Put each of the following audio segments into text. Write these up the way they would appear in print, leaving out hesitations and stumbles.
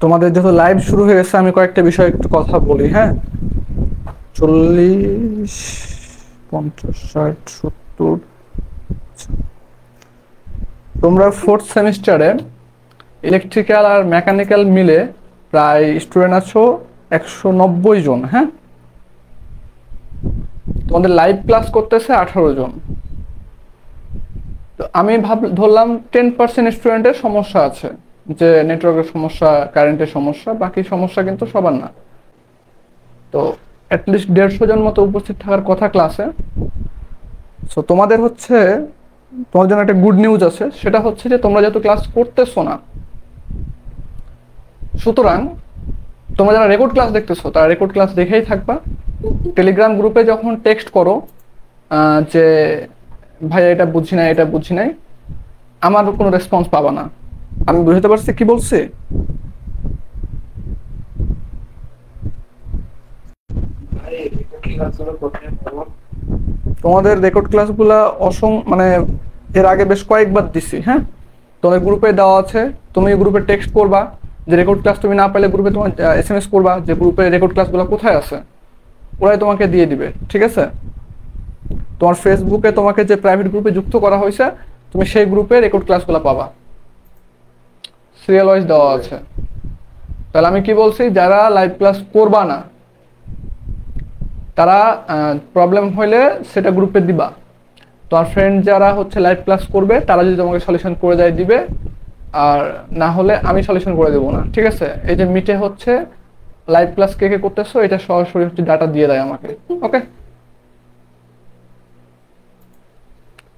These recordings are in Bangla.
তোমাদের যেহেতু লাইভ শুরু হয়ে গেছে, আমি কয়েকটা বিষয় একটু কথা বলি। হ্যাঁ, 40, 50, 60, 70। তোমরা ফোর্থ সেমিস্টারে ইলেকট্রিক্যাল আর মেকানিক্যাল মিলে প্রায় স্টুডেন্ট আছো 190 জন। হ্যাঁ, তোমাদের লাইভ ক্লাস করতেছে 18 জন। তো আমি ধরলাম 10% স্টুডেন্টের সমস্যা আছে, যে নেটওয়ার্কের সমস্যা, কারেন্টের সমস্যা, বাকি সমস্যা কিন্তু সবার না। তো অ্যাটলিস্ট 150 জন মতো উপস্থিত থাকার কথা ক্লাসে। সো তোমাদের হচ্ছে, তোমার জন্য একটা গুড নিউজ আছে, সেটা হচ্ছে যে তোমরা যেহেতু ক্লাস করতেছো না, সুতরাং তোমরা যারা রেকর্ড ক্লাস দেখতেছো তারা রেকর্ড ক্লাস দেখেই থাকবা। টেলিগ্রাম গ্রুপে যখন টেক্সট করো যে ভাই এটা বুঝি নাই, এটা বুঝি নাই, আমার কোনো রেসপন্স পাবা না। আমি বুঝতে পারছি কি বলছি? তোমাদের রেকর্ড ক্লাসগুলা মানে এর আগে বেশ কয়েকবার দিছি। হ্যাঁ, তোমার গ্রুপে দেওয়া আছে, তুমি গ্রুপে টেক্সট করবা যে রেকর্ড ক্লাস তুমি না পেলে গ্রুপে তোমার SMS করবা যে গ্রুপে রেকর্ড ক্লাসগুলো কোথায় আছে, ওরাই তোমাকে দিয়ে দিবে। ঠিক আছে? তোমার ফেসবুকে তোমাকে যে প্রাইভেট গ্রুপে যুক্ত করা হয়েছে, তুমি সেই গ্রুপে রেকর্ড ক্লাসগুলো পাবা, সিরিয়াল ওয়াইজ দেওয়া আছে। তাহলে আমি কি বলছি, যারা লাইভ ক্লাস করবা না তারা প্রবলেম হইলে সেটা গ্রুপে দিবা। তোমার ফ্রেন্ড যারা হচ্ছে লাইভ ক্লাস করবে তারা যদি তোমাকে সলিউশন করে দেয় দিবে, আর না হলে আমি সলিউশন করে দেবো না। ঠিক আছে? এই যে মিটে হচ্ছে লাইভ ক্লাস কে কে করতেছো এটা সরাসরি হচ্ছে ডাটা দিয়ে দেয় আমাকে। ওকে,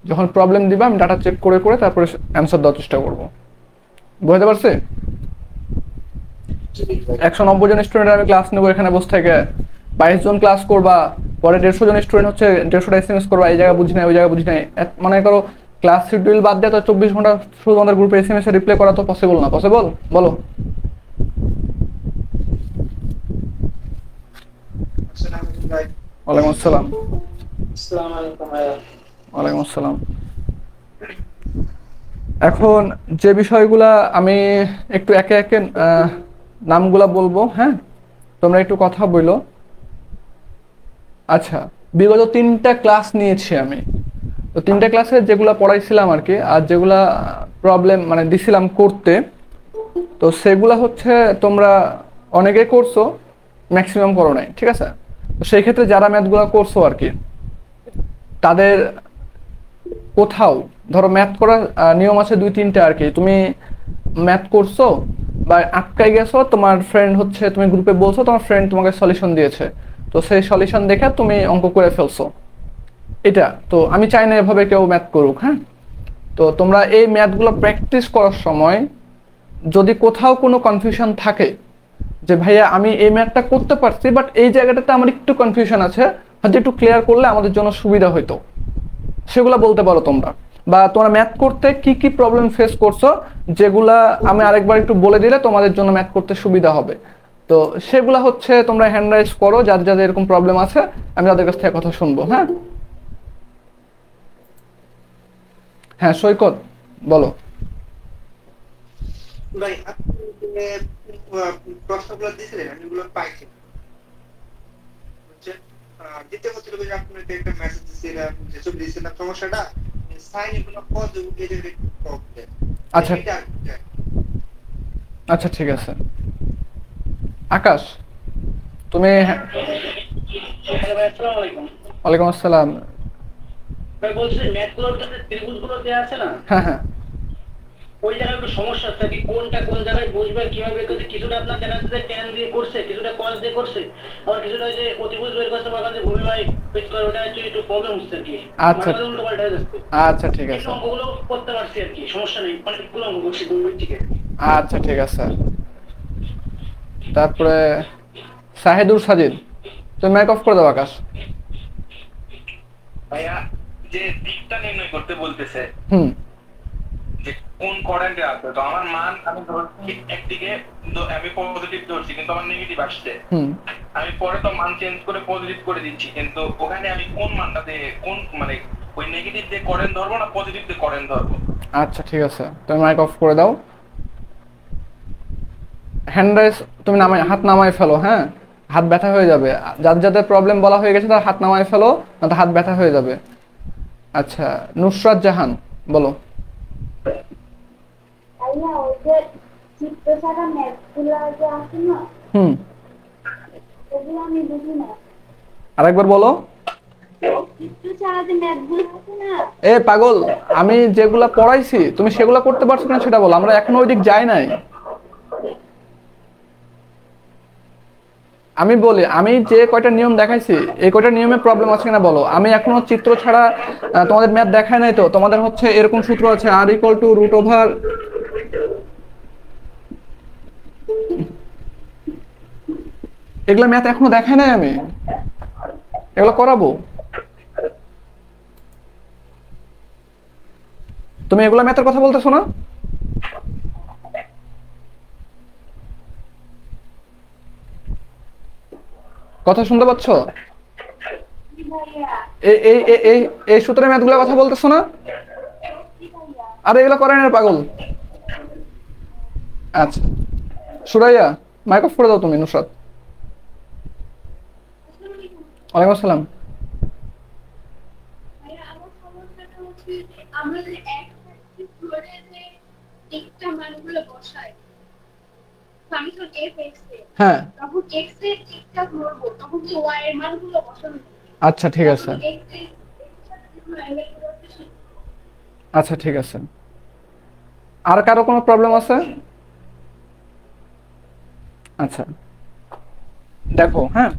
যখন প্রবলেম দিবা আমি ডাটা চেক করে করে তারপরে অ্যান্সার দেওয়ার চেষ্টা করবো। বুঝতে পারছি? 190 জন স্টুডেন্ট আমি ক্লাস নেবো এখানে বসে থেকে, 22 জন ক্লাস করবা, পরে 150 জন স্টুডেন্ট হচ্ছে 150টা SMS করবা, এই জায়গা বুঝি নাই, ওই জায়গা বুঝি নাই। মনে করো ক্লাস শিডিউল বাদ দিয়ে তো 24 ঘন্টা শুধু আমাদের গ্রুপে SMS এ রিপ্লাই করা তো পসিবল না। পসিবল? বলো। ওয়ালাইকুম আসসালাম। ওয়ালাইকুম আসসালাম। এখন যে বিষয়গুলা আমি একটু একে একে নামগুলা বলবো। হ্যাঁ, তোমরা একটু কথা বলো। আচ্ছা, বিগত 3টা ক্লাস নিয়েছি আমি। তো 3টা ক্লাসে যেগুলা পড়াইছিলাম আর কি, আর যেগুলা প্রবলেম মানে দিছিলাম করতে, তো সেগুলা হচ্ছে তোমরা অনেকে করছো, ম্যাক্সিমাম করো নাই। ঠিক আছে? তো সেই ক্ষেত্রে যারা ম্যাথগুলা করছো আর কি, তাদের কোথাও ধরো ম্যাথ করার নিয়ম আছে 2-3টা আর কি। তুমি ম্যাথ করছো বা আটকাই গেছো, তোমার ফ্রেন্ড হচ্ছে, তুমি গ্রুপে বলছো, তোমার ফ্রেন্ড তোমাকে সলিউশন দিয়েছে, তো সেই সলিউশন দেখে তুমি অঙ্ক করে ফেলছো। এটা তো আমি চাই না এভাবে কেউ ম্যাথ করুক। হ্যাঁ, তো তোমরা এই ম্যাথগুলো প্র্যাকটিস করার সময় যদি কোথাও কোনো কনফিউশন থাকে যে ভাইয়া আমি এই ম্যাথটা করতে পারছি বাট এই জায়গাটাতে আমার একটু কনফিউশন আছে, হয়তো একটু ক্লিয়ার করলে আমাদের জন্য সুবিধা হইতো, সেগুলো বলতে পারো তোমরা। বা তোমরা ম্যাথ করতে কি কি প্রবলেম ফেস করছো, যেগুলা আমি আরেকবার একটু বলে দিলে তোমাদের জন্য ম্যাথ করতে সুবিধা হবে। তো সেগুলা হচ্ছে তোমরা হ্যান্ড রাইজ করো, যাদের যাদের এরকম প্রবলেম আছে আমি তাদের কাছ থেকে কথা শুনবো। হ্যাঁ হ্যাঁ, সৈকত বলো। ভাই আপনি যে প্রশ্নগুলো দিয়েছিলেন আমি এগুলো পাইছি না। বুঝছেন? দ্বিতীয় কথা হলো যে আপনাকে একটা মেসেজ দিয়েছিলাম, যেসব দিয়েছিলাম সমস্যাটা সাইন এগুলো পদ এদের প্রবলেম। আচ্ছা এটা আচ্ছা, ঠিক আছে। আকাশ, তুমি ওয়ালাইকুম আসসালাম। ভাই বলছি ম্যাথগুলোর যে ত্রিভুজগুলো দেওয়া আছে না, হ্যাঁ হ্যাঁ, ওই জায়গায় একটু সমস্যা থাকে, কোনটা কোন জায়গায় বুঝবেন কিভাবে করছে। কিছুটা আপনার দেখা যাচ্ছে ট্যান দিয়ে করছে, কিছুটা কস দিয়ে করছে, আবার কিছুটা যে অতিভুজ বের করছে বা কাছে ভূমি ভাই পেট করে, ওটা হচ্ছে একটু প্রবলেম হচ্ছে আর কি। আচ্ছা মাঝে উল্টো পাল্টা হয়ে যাচ্ছে। আচ্ছা, ঠিক কিন্তু আছে। অঙ্কগুলো করতে পারছি আর কি, সমস্যা নেই, অনেকগুলো অঙ্ক করছি দুই থেকে। আচ্ছা, ঠিক আছে। তারপরে সাহেদুর সাজিদ, তুমি মাইক অফ করে দাও। আকাশ, ভাইয়া যে দিকটা নির্ণয় করতে বলতেছে হুম, যে কোন কারেন্টে আছে, তো আমার মান আমি ধরছি একদিকে, আমি পজিটিভ ধরছি কিন্তু আমার নেগেটিভ আসছে, হুম। আমি পরে তো মান চেঞ্জ করে পজিটিভ করে দিচ্ছি, কিন্তু ওখানে আমি কোন মানটাতে কোন মানে ওই নেগেটিভ দিয়ে কারেন্ট ধরবো না পজিটিভ দিয়ে কারেন্ট ধরবো? আচ্ছা, ঠিক আছে, তুমি মাইক অফ করে দাও। হ্যান্ড রাইজ তুমি নামাই হাত নামায় ফেলো, হ্যাঁ, হাত ব্যথা হয়ে যাবে। যাদের যাদের প্রবলেম বলা হয়ে গেছে তার হাত নামায় ফেলো, না তো হাত ব্যথা হয়ে যাবে। আচ্ছা, নুসরাত জাহান বলো। ভাইয়া ওদের চিত্র ছাড়া ম্যাথগুলো যে আছে না, হুম, ওগুলো আমি বুঝি না। আরেকবার বলো। চিত্র ছাড়া যে ম্যাথগুলো আছে না, এ পাগল, আমি যেগুলা পড়াইছি তুমি সেগুলা করতে পারছো না সেটা বলো, আমরা এখনো ওইদিক যাই নাই। আমি বলি, আমি যে কয়টা নিয়ম দেখাইছি এই কয়টা নিয়মে প্রবলেম আছে কিনা বলো। আমি এখনো চিত্র ছাড়া তোমাদের ম্যাথ দেখাই নাই তো। তোমাদের হচ্ছে এরকম সূত্র আছে আর ইকুয়াল টু রুট ওভার, এগুলা ম্যাথ এখনো দেখাই নাই আমি, এগুলো করাবো। তুমি এগুলা ম্যাথের কথা বলতেছো না? কথা শুনতে পাচ্ছ? কি ভাইয়া এই এই এই এই এই সূত্রের ম্যাথগুলোর কথা বলতেছো না? কি ভাইয়া আরে এগুলো করেন না পাগল। আচ্ছা, সুরাইয়া মাইক অফ করে দাও তুমি। নুসরাত, ওয়ালাইকুম আসসালাম। ভাইয়া আমার সমস্যাটা হচ্ছে যে আমরা যে এক সাইড ধরে যে একটা মানগুলো বসাই, ফাংশন f(x) এ, হ্যাঁ, তখন x এর দিকটা ধরবো, তখন কি y এর মানগুলো বসানো হবে? আচ্ছা ঠিক আছে, x এর সাথে যেগুলো অ্যাঙ্গেলগুলো আছে সেগুলো। আচ্ছা ঠিক আছে। আর কারো কোনো প্রবলেম আছে? আচ্ছা দেখো, হ্যাঁ,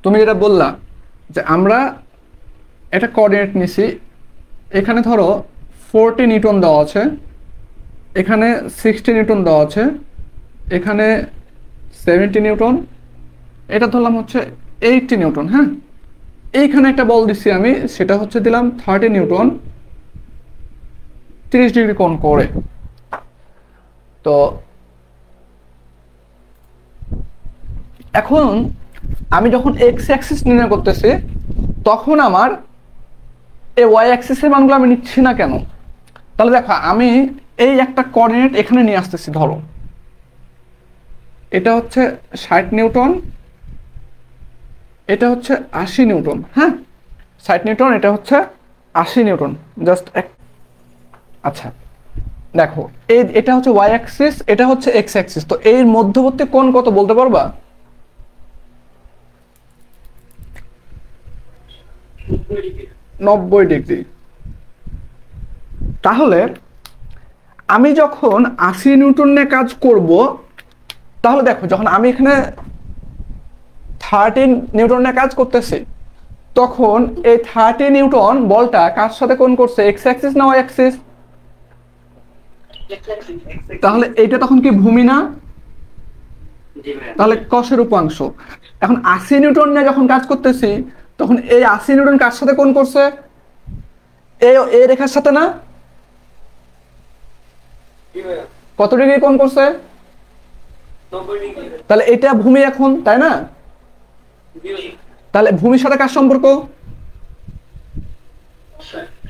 তুমি যেটা বললা যে আমরা একটা কোঅর্ডিনেট নিছি, এখানে ধরো 40 নিউটন দেওয়া আছে, এখানে 60 নিউটন দেওয়া আছে, এখানে 70 নিউটন, এটা ধরলাম হচ্ছে 80 নিউটন। হ্যাঁ, এইখানে একটা বল দিচ্ছি আমি, সেটা হচ্ছে দিলাম 30 নিউটন 30 ডিগ্রি কোণ করে। তো এখন আমি যখন এক্স অ্যাক্সিস নির্ণয় করতেছি তখন আমার এই ওয়াই অ্যাক্সিসের মানগুলো আমি নিচ্ছি না কেন? তাহলে দেখো, আমি এই একটা কোঅর্ডিনেট এখানে নিয়ে আসতেছি। ধরো এটা হচ্ছে 60 নিউটন, এটা হচ্ছে 80 নিউটন। হ্যাঁ, 60 নিউটন, এটা হচ্ছে 80 নিউটন। জাস্ট আচ্ছা দেখো, এটা হচ্ছে ওয়াই অ্যাক্সিস, এটা হচ্ছে এক্স অ্যাক্সিস। তো এর মধ্যবর্তী কোণ কত বলতে পারবা? 90 ডিগ্রি। তাহলে আমি যখন 80 নিউটন নিয়ে কাজ করব, তাহলে দেখো যখন আমি এখানে 30 নিউটন নিয়ে কাজ করতেছি, তখন এই 30 নিউটন বলটা কার সাথে কোণ করছে? এক্স অ্যাক্সিস না ওয়াই অ্যাক্সিস? তাহলে এইটা তখন কি ভূমি না? তাহলে কসের উপাংশ। এখন 80 নিউটন নিয়ে যখন কাজ করতেছি, তখন এই 80 নিউটন কার সাথে কোণ করছে? এই রেখার সাথে না? কত ডিগ্রি কোণ করছে? তাহলে এটা ভূমি এখন, তাই না? তাহলে ভূমির সাথে কার সম্পর্ক?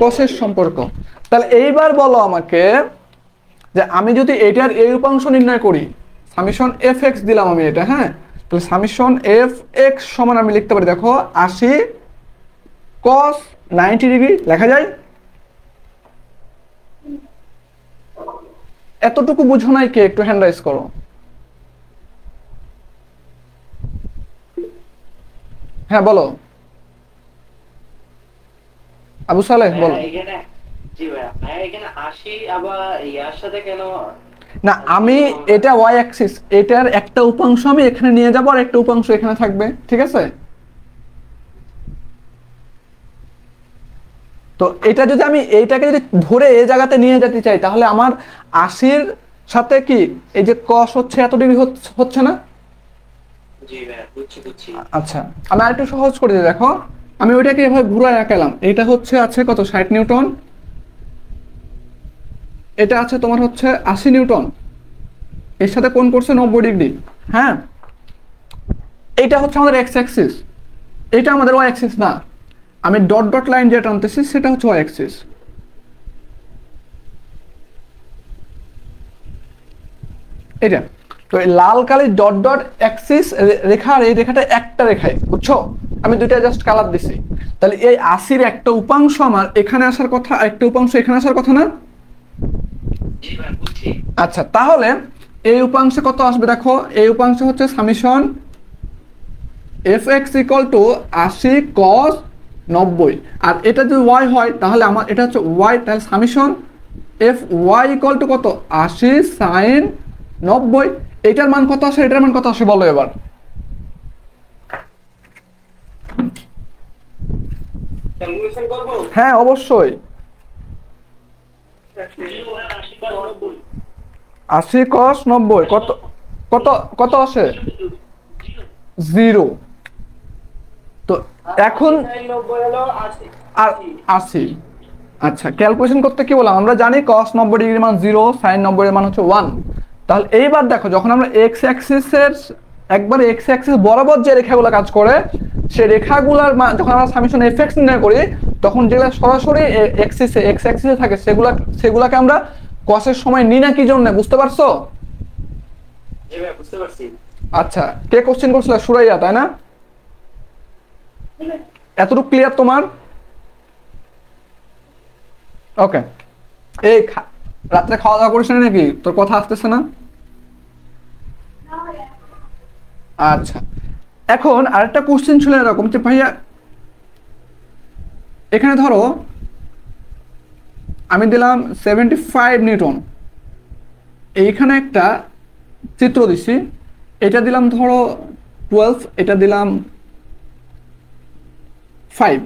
কসের সম্পর্ক। তাহলে এইবার বলো আমাকে যে আমি যদি এটার এই উপাংশ নির্ণয় করি, সামেশন এফ এক্স দিলাম আমি এটা, হ্যাঁ, তাহলে সামেশন এফ এক্স সমান আমি লিখতে পারি, দেখো 80 cos 90 ডিগ্রি লেখা যায়। এতটুকু বুঝো নাই কে? একটু হ্যান্ড রাইজ করো। হ্যাঁ বলো, আবু সালেহ বলো। না, আমি এটা ওয়াই অ্যাক্সিস, এটার একটা উপাংশ আমি এখানে নিয়ে যাব আর একটা উপাংশ এখানে থাকবে, ঠিক আছে? তো এটা যদি আমি এইটাকে যদি ধরে এই জায়গাতে নিয়ে যেতে চাই, তাহলে আমার 80-র সাথে কি এই যে cos হচ্ছে এত ডিগ্রি হচ্ছে না? আচ্ছা, আমি আরেকটু সহজ করে দিই। দেখো, আমি ওইটাকে এভাবে ঘুরায় আঁকালাম। এটা হচ্ছে আছে কত? 60 নিউটন। এটা আছে তোমার হচ্ছে 80 নিউটন, এর সাথে কোণ করছে 90 ডিগ্রি। হ্যাঁ, এটা হচ্ছে আমাদের এক্স অ্যাক্সিস, এটা আমাদের ওয়াই অ্যাক্সিস না। আমি ডট ডট লাইন যেটা টানতেছি সেটা হচ্ছে ওয়াই অ্যাক্সিস। এটা তো তো এই লাল কালি ডট ডট অ্যাক্সিস রেখা আর এই রেখাটা একটা রেখায়, বুঝছো? আমি দুইটা জাস্ট কালার দিছি। তাহলে এই 80-র একটা উপাংশ আমার এখানে আসার কথা, আর একটা উপাংশ এখানে আসার কথা না? আচ্ছা, তাহলে এই উপাংশে কত আসবে দেখো, এই উপাংশ হচ্ছে summation fx equal to 80 cos 90, আর এটা যদি y হয় তাহলে আমার এটা হচ্ছে y, তাহলে সামেশন fy ইকুয়াল টু কত 80 sin 90। এটার মান কত আসে, এটার মান কত আসে বলো এবার। ক্যালকুলেশন করব? হ্যাঁ অবশ্যই। 80 cos 90 কত কত কত আসে? 0। তো এখন আর 80। আচ্ছা, ক্যালকুলেশন করতে কি বললাম, আমরা জানি cos 90 ডিগ্রির মান 0, sin 90 এর মান হচ্ছে 1। তাহলে এইবার দেখো, যখন আমরা x অ্যাক্সিসের একবারে x অ্যাক্সিস বরাবর যে রেখাগুলো কাজ করে, সেই রেখাগুলোর মান যখন আমরা সামেশন fx নির্ণয় করি, তখন যেগুলো সরাসরি x অ্যাক্সিসে থাকে সেগুলোকে আমরা cos এর সময় নিই না, কি জন্য বুঝতে পারছো? জি ভাই বুঝতে পারছি। আচ্ছা, কে কোশ্চেন করছিল? সুরাইয়া, তাই না? এতটুকু ক্লিয়ার তোমার? ওকে। এই রাত্রে খাওয়া দাওয়া করিস না নাকি? তোর কথা আসতেছে না। আচ্ছা, এখন আরেকটা কোশ্চেন ছিল এরকম যে ভাইয়া এখানে ধরো আমি দিলাম 75 নিউটন, এইখানে একটা চিত্র দিছি, এটা দিলাম ধরো 12, এটা দিলাম 5।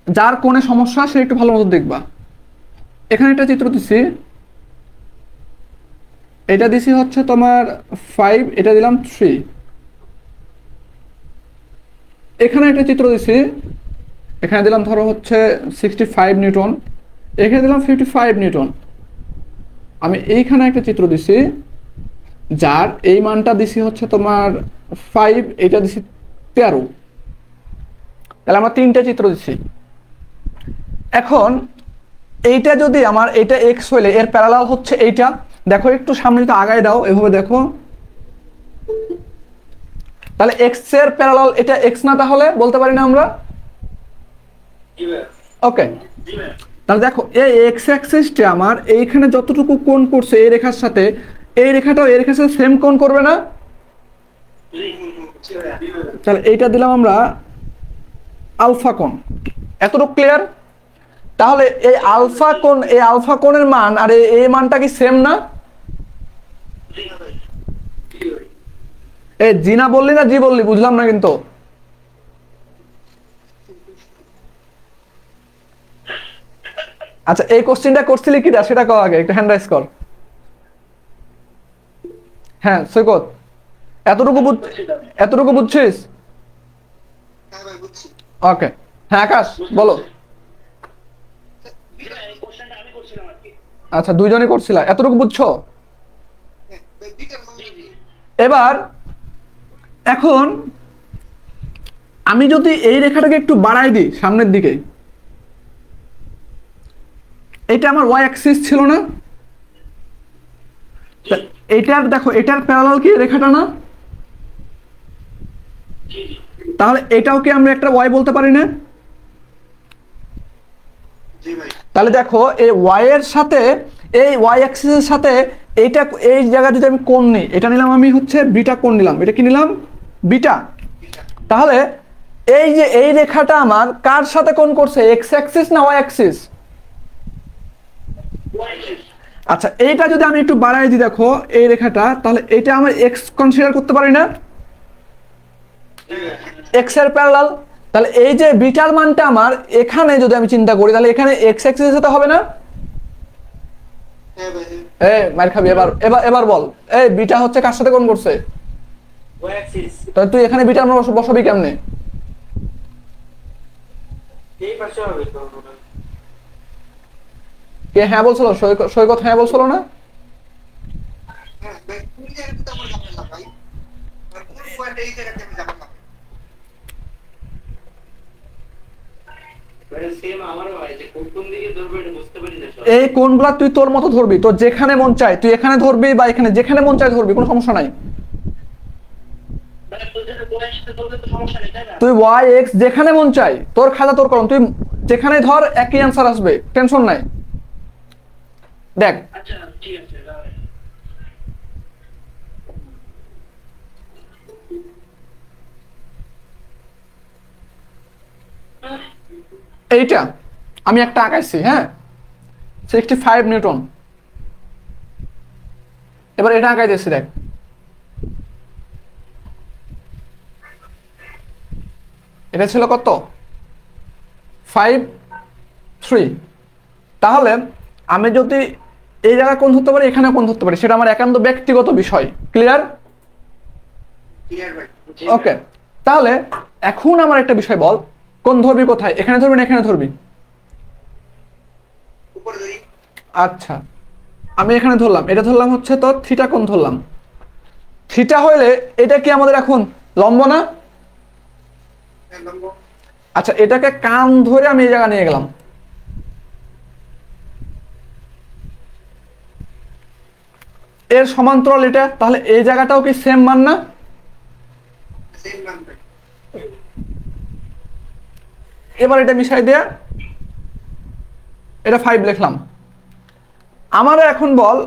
যার কোণে সমস্যা সে একটু ভালো মতো দেখবা। এখানে একটা চিত্র দিছি, এটা দিছি হচ্ছে তোমার 5, এটা দিলাম 3। এখানে একটা চিত্র দিছি, এখানে দিলাম ধরো হচ্ছে 65 নিউটন, এখানে দিলাম 55 নিউটন। আমি এইখানে একটা চিত্র দিছি, যার এই মানটা দিছি হচ্ছে তোমার 5, এটা দিছি 13। তাহলে আমরা 3টে চিত্র দিছি। এখন এইটা যদি আমার এটা x হইলে এর প্যারালাল হচ্ছে এইটা, দেখো একটু সামনে তো আগায় দাও, এভাবে দেখো। তাহলে x এর প্যারালাল এটা x না, তাহলে বলতে পারি না আমরা? ওকে, তাহলে দেখো এই x অ্যাক্সিসটা আমার এইখানে যতটুকু কোণ করছে এই রেখার সাথে, এই রেখাটাও এই রেখার সাথে সেম কোণ করবে না? তাহলে এইটা দিলাম আমরা আলফা কোণ। এতটুকু ক্লিয়ার? তাহলে এই আলফা কোণের মান আর এই মানটা কি সেম না? এই জি না বললি না জি বললি, বুঝলাম না কিন্তু। আচ্ছা, এই কোশ্চেনটা করছিলি কিটা সেটা কও আগে, একটু হ্যান্ড রাইজ কর। হ্যাঁ সৈকত, এতটুকু বুঝছিস? হ্যাঁ ভাই বুঝছি। ওকে, হ্যাঁ আকাশ বলো। আচ্ছা, দুইজনই করছিলা, এতটুকু বুঝছো? এবার এখন আমি যদি এই রেখাটাকে একটু বাড়াই দিই সামনের দিকে, এটা আমার y অ্যাক্সিস ছিল না? এটার দেখো, এটার প্যারালাল কি রেখাটা না? তাহলে এটাও কি আমরা একটা y বলতে পারি না? তাহলে দেখো এই y এর সাথে, এই y অ্যাক্সিসের সাথে এইটা, এই জায়গায় যদি আমি কোণ নিই, এটা নিলাম আমি হচ্ছে বিটা কোণ নিলাম, এটা কি নিলাম? বিটা। তাহলে এই যে এই রেখাটা আমার কার সাথে কোণ করছে, x অ্যাক্সিস না y অ্যাক্সিস? আচ্ছা, এইটা যদি আমি একটু বাড়াই দিই দেখো এই রেখাটা, তাহলে এটা আমরা x কনসিডার করতে পারি না? x এর প্যারালাল। তাহলে এই যে বিটার মানটা আমার এখানে যদি আমি চিন্তা করি, তাহলে এখানে x অ্যাক্সিসের সাথে হবে না? এই মার খাবি, এবার বল, এই বিটা হচ্ছে কার সাথে কোণ করছে? y Axis. তাহলে তুই এখানে বিটার মান বসাবি কেমনে? এই পাশে হবে তো। কে হ্যাঁ বলছিল? সৈকত হ্যাঁ বলছিল না? হ্যাঁ ভাই, কোন জায়গাতে তো আমার জানা না ভাই, আর কোন পয়েন্টে এই জায়গাতে আমি জানা না। সেম আমারও হয় যে কোন দিকে ধরবে এটা বুঝতে পারি না। এই কোনগুলা তুই তোর মতো ধরবি, তোর যেখানে মন চায় তুই এখানে ধরবি বা এখানে যেখানে মন চায় ধরবি, কোনো সমস্যা নাই। মানে তোদের কোণের সাথে ধরলে তো সমস্যা নেই তাই না? তুই ওয়াই এক্স যেখানে মন চায়, তোর খাতা তোর কলম, তুই যেখানে ধর একই অ্যান্সার আসবে, টেনশন নাই। দেখ আচ্ছা ঠিক আছে দাঁড়াও। এইটা আমি একটা আঁকাইছি, হ্যাঁ 65 নিউটন। এবার এটা আঁকাই দিয়েছি, দেখ এটা ছিল কত 5-3। তাহলে আমি যদি এই জায়গায় কোণ ধরতে পারি, এখানে কোণ ধরতে পারি, সেটা আমার একান্ত ব্যক্তিগত বিষয়। ক্লিয়ার? ক্লিয়ার ভাই? ওকে, তাহলে এখন আমার একটা বিষয় বল, কোণ ধরবি কোথায়, এখানে ধরবি না এখানে ধরবি? উপরে ধরি। আচ্ছা আমি এখানে ধরলাম, এটা ধরলাম হচ্ছে তো থিটা কোণ ধরলাম। থিটা হইলে এটা কি আমাদের এখন লম্ব না? লম্ব। আচ্ছা এটাকে কান ধরে আমি এই জায়গা নিয়ে গেলাম, এর সমান্তরাল এটা, তাহলে এই জায়গাটাও কি সেম মান না? সেম মান ভাই। এবার এটা মিশাই দিয়ে এটা 5 লিখলাম। আমারও এখন বল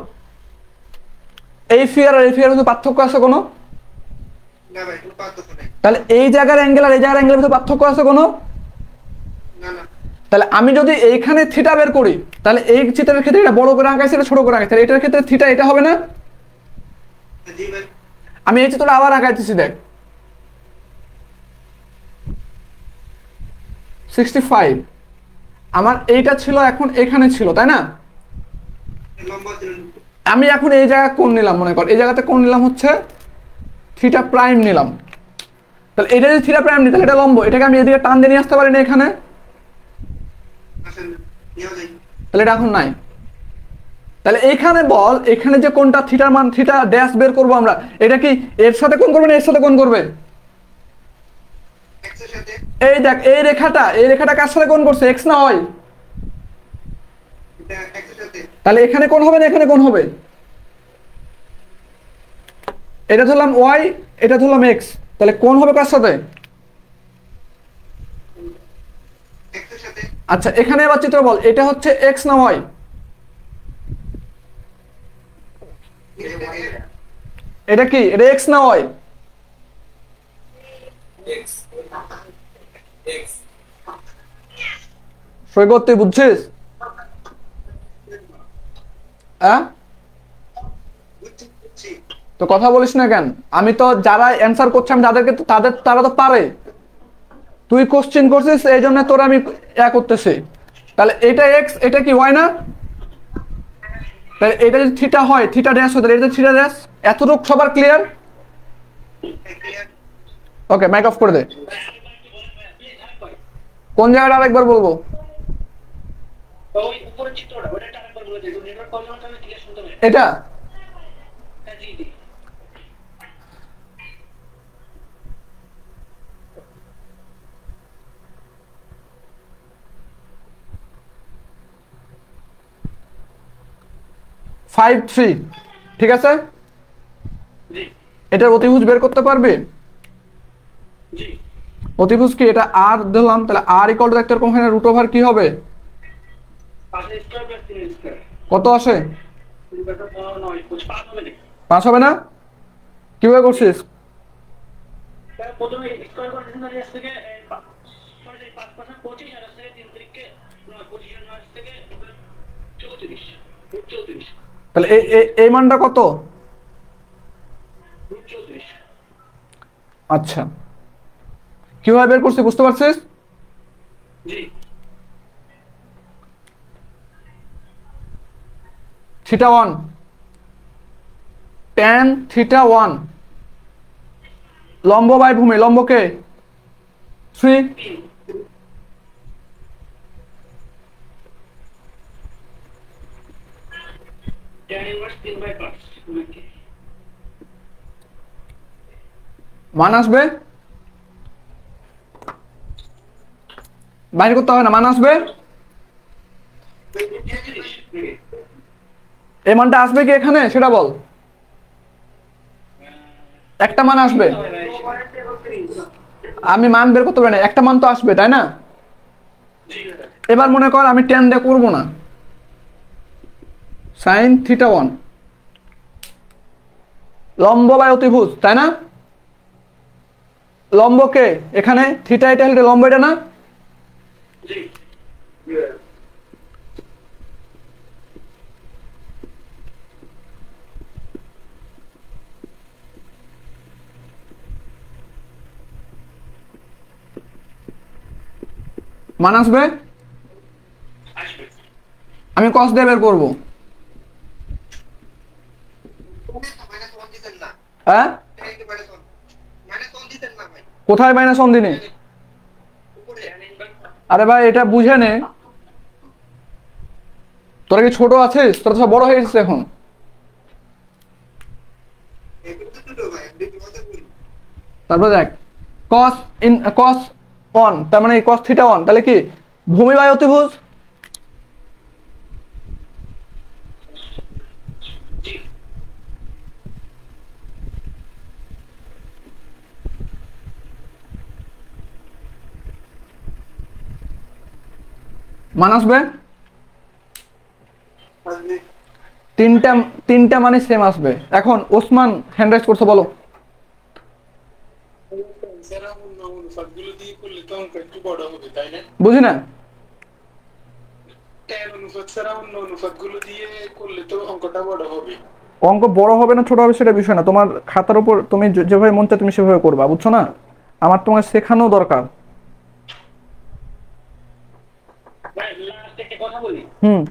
এই ফিয়ার আর এই ফিয়ার মধ্যে পার্থক্য আছে কোনো? না ভাই, কোনো পার্থক্য নেই। তাহলে এই জায়গার অ্যাঙ্গেল আর এই জায়গার অ্যাঙ্গেলের মধ্যে পার্থক্য আছে কোনো? না না। তাহলে আমি যদি এইখানে থিটা বের করি, তাহলে এই চিত্রের ক্ষেত্রে এটা বড় করে আঁকাইছি, এটা ছোট করে আঁকাইছি, এটার ক্ষেত্রে থিটা এটা হবে না? জি ভাই। আমি এই চিত্রটা আবার আঁকাইতেছি, দেখ 65 আমার এইটা ছিল, এখন এখানে ছিল তাই না? লম্ব দিলেন। আমি এখন এই জায়গা কোণ নিলাম, মনে কর এই জায়গাতে কোণ নিলাম হচ্ছে থিটা প্রাইম নিলাম। তাহলে এটা যদি থিটা প্রাইম নিই তাহলে এটা লম্ব, এটাকে আমি এদিকে টান দিয়ে নিয়ে আসতে পারি না এখানে? আসেন নিয়ে যাই। তাহলে এটা এখন নাই। তাহলে এইখানে বল, এখানে যে কোণটা থিটার মান থিটা ড্যাশ বের করবো আমরা, এটা কি এর সাথে কোণ করবে না এর সাথে কোণ করবে? এক্স এর সাথে। এই দেখ এই রেখাটা কার সাথে কোণ করছে, এক্স না ওয়াই? এটা এক্স এর সাথে। তাহলে এখানে কোণ হবে না এখানে কোণ হবে? এটা ধরলাম ওয়াই, এটা ধরলাম এক্স, তাহলে কোণ হবে কার সাথে? এক্স এর সাথে। আচ্ছা এখানে এবার চিত্র বল, এটা হচ্ছে এক্স না ওয়াই? এটা কি, এটা এক্স না ওয়াই? সৈকত তুই বুঝছিস? হ্যাঁ বুঝছি। তো কথা বলিস না কেন? আমি তো যারা অ্যান্সার করছে আমি তাদেরকে তারা তো পারে, তুই কোশ্চেন করছিস এই জন্য তোর আমি করতেছি। তাহলে এটা এক্স, এটা কি ওয়াই না? তাহলে এটা যদি থিটা হয়, থিটা ড্যাশ হয়, তাহলে এটা থিটা ড্যাশ। এতটুকু সবার clear? Clear. Okay mic off করে দে। কোন জায়গাটা আরেকবার বলবো? ওই উপরের চিত্রটা ওটা আরেকবার বলে দিই, নেটওয়ার্ক প্রবলেম হচ্ছে, আমি ক্লিয়ার শুনতে পাই। এটা হ্যাঁ জি জি। ফাইভ থ্রি, ঠিক আছে? জি এটার অতিভুজ বের করতে পারবে? জি। অতিভুজ কি, এটা আর দিলাম, তাহলে আর ইকুয়াল টু দেখতে এরকম হয় না, রুট ওভার কি হবে, 5 স্কয়ার প্লাস 3 স্কয়ার। কত আসে? 5 হবে না। 5 হবে না? কিভাবে করছিস? তাহলে প্রথমে স্কয়ার করে দিন, তাহলে থেকে 5 5 25 আর থেকে 3 থেকে 9 25 আর 9 থেকে 34 34 তাহলে এই মানটা কত? 34। আচ্ছা কিভাবে বের করছিস বুঝতে পারছিস? জি থিটা 1 tan থিটা 1 লম্ব বাই ভূমি, লম্বকে 3, tan ইনভার্স 3/5 মান আসবে বাইরে করতে হবে না, মান আসবে। এই মানটা আসবে কি এখানে সেটা বল। একটা মান আসবে, আমি মান বের করতে পারি না, একটা মান তো আসবে তাই না। এবার মনে কর আমি tan দিয়ে করবো না, sin θ1 লম্ব বাই অতিভুজ তাই না। লম্বকে এখানে থিটা, এটা হলে লম্ব, এটা না। মান আসবে, আমি cos দিয়ে বের করবো। হ্যাঁ কোথায় মাইনাস ওয়ান দিনে? আরে ভাই এটা বুঝে নে, তোরা কি ছোট আছিস? তোরা সব বড় হয়ে গেছিস এখন। তারপর দেখ cos 1 তার মানে cos θ1, তাহলে কি ভূমি বাই অতিভুজ। মান আসবে, তিনটা মানে সেম আসবে। এখন ওসমান হ্যান্ড রাইজ করছে, বলো। বুঝি না, অঙ্ক বড় হবে না ছোট হবে সেটা বিষয় না, তোমার খাতার উপর তুমি যেভাবে মন চায় তুমি সেভাবে করবা, বুঝছো না। আমার তোমার শেখানো দরকার। হুম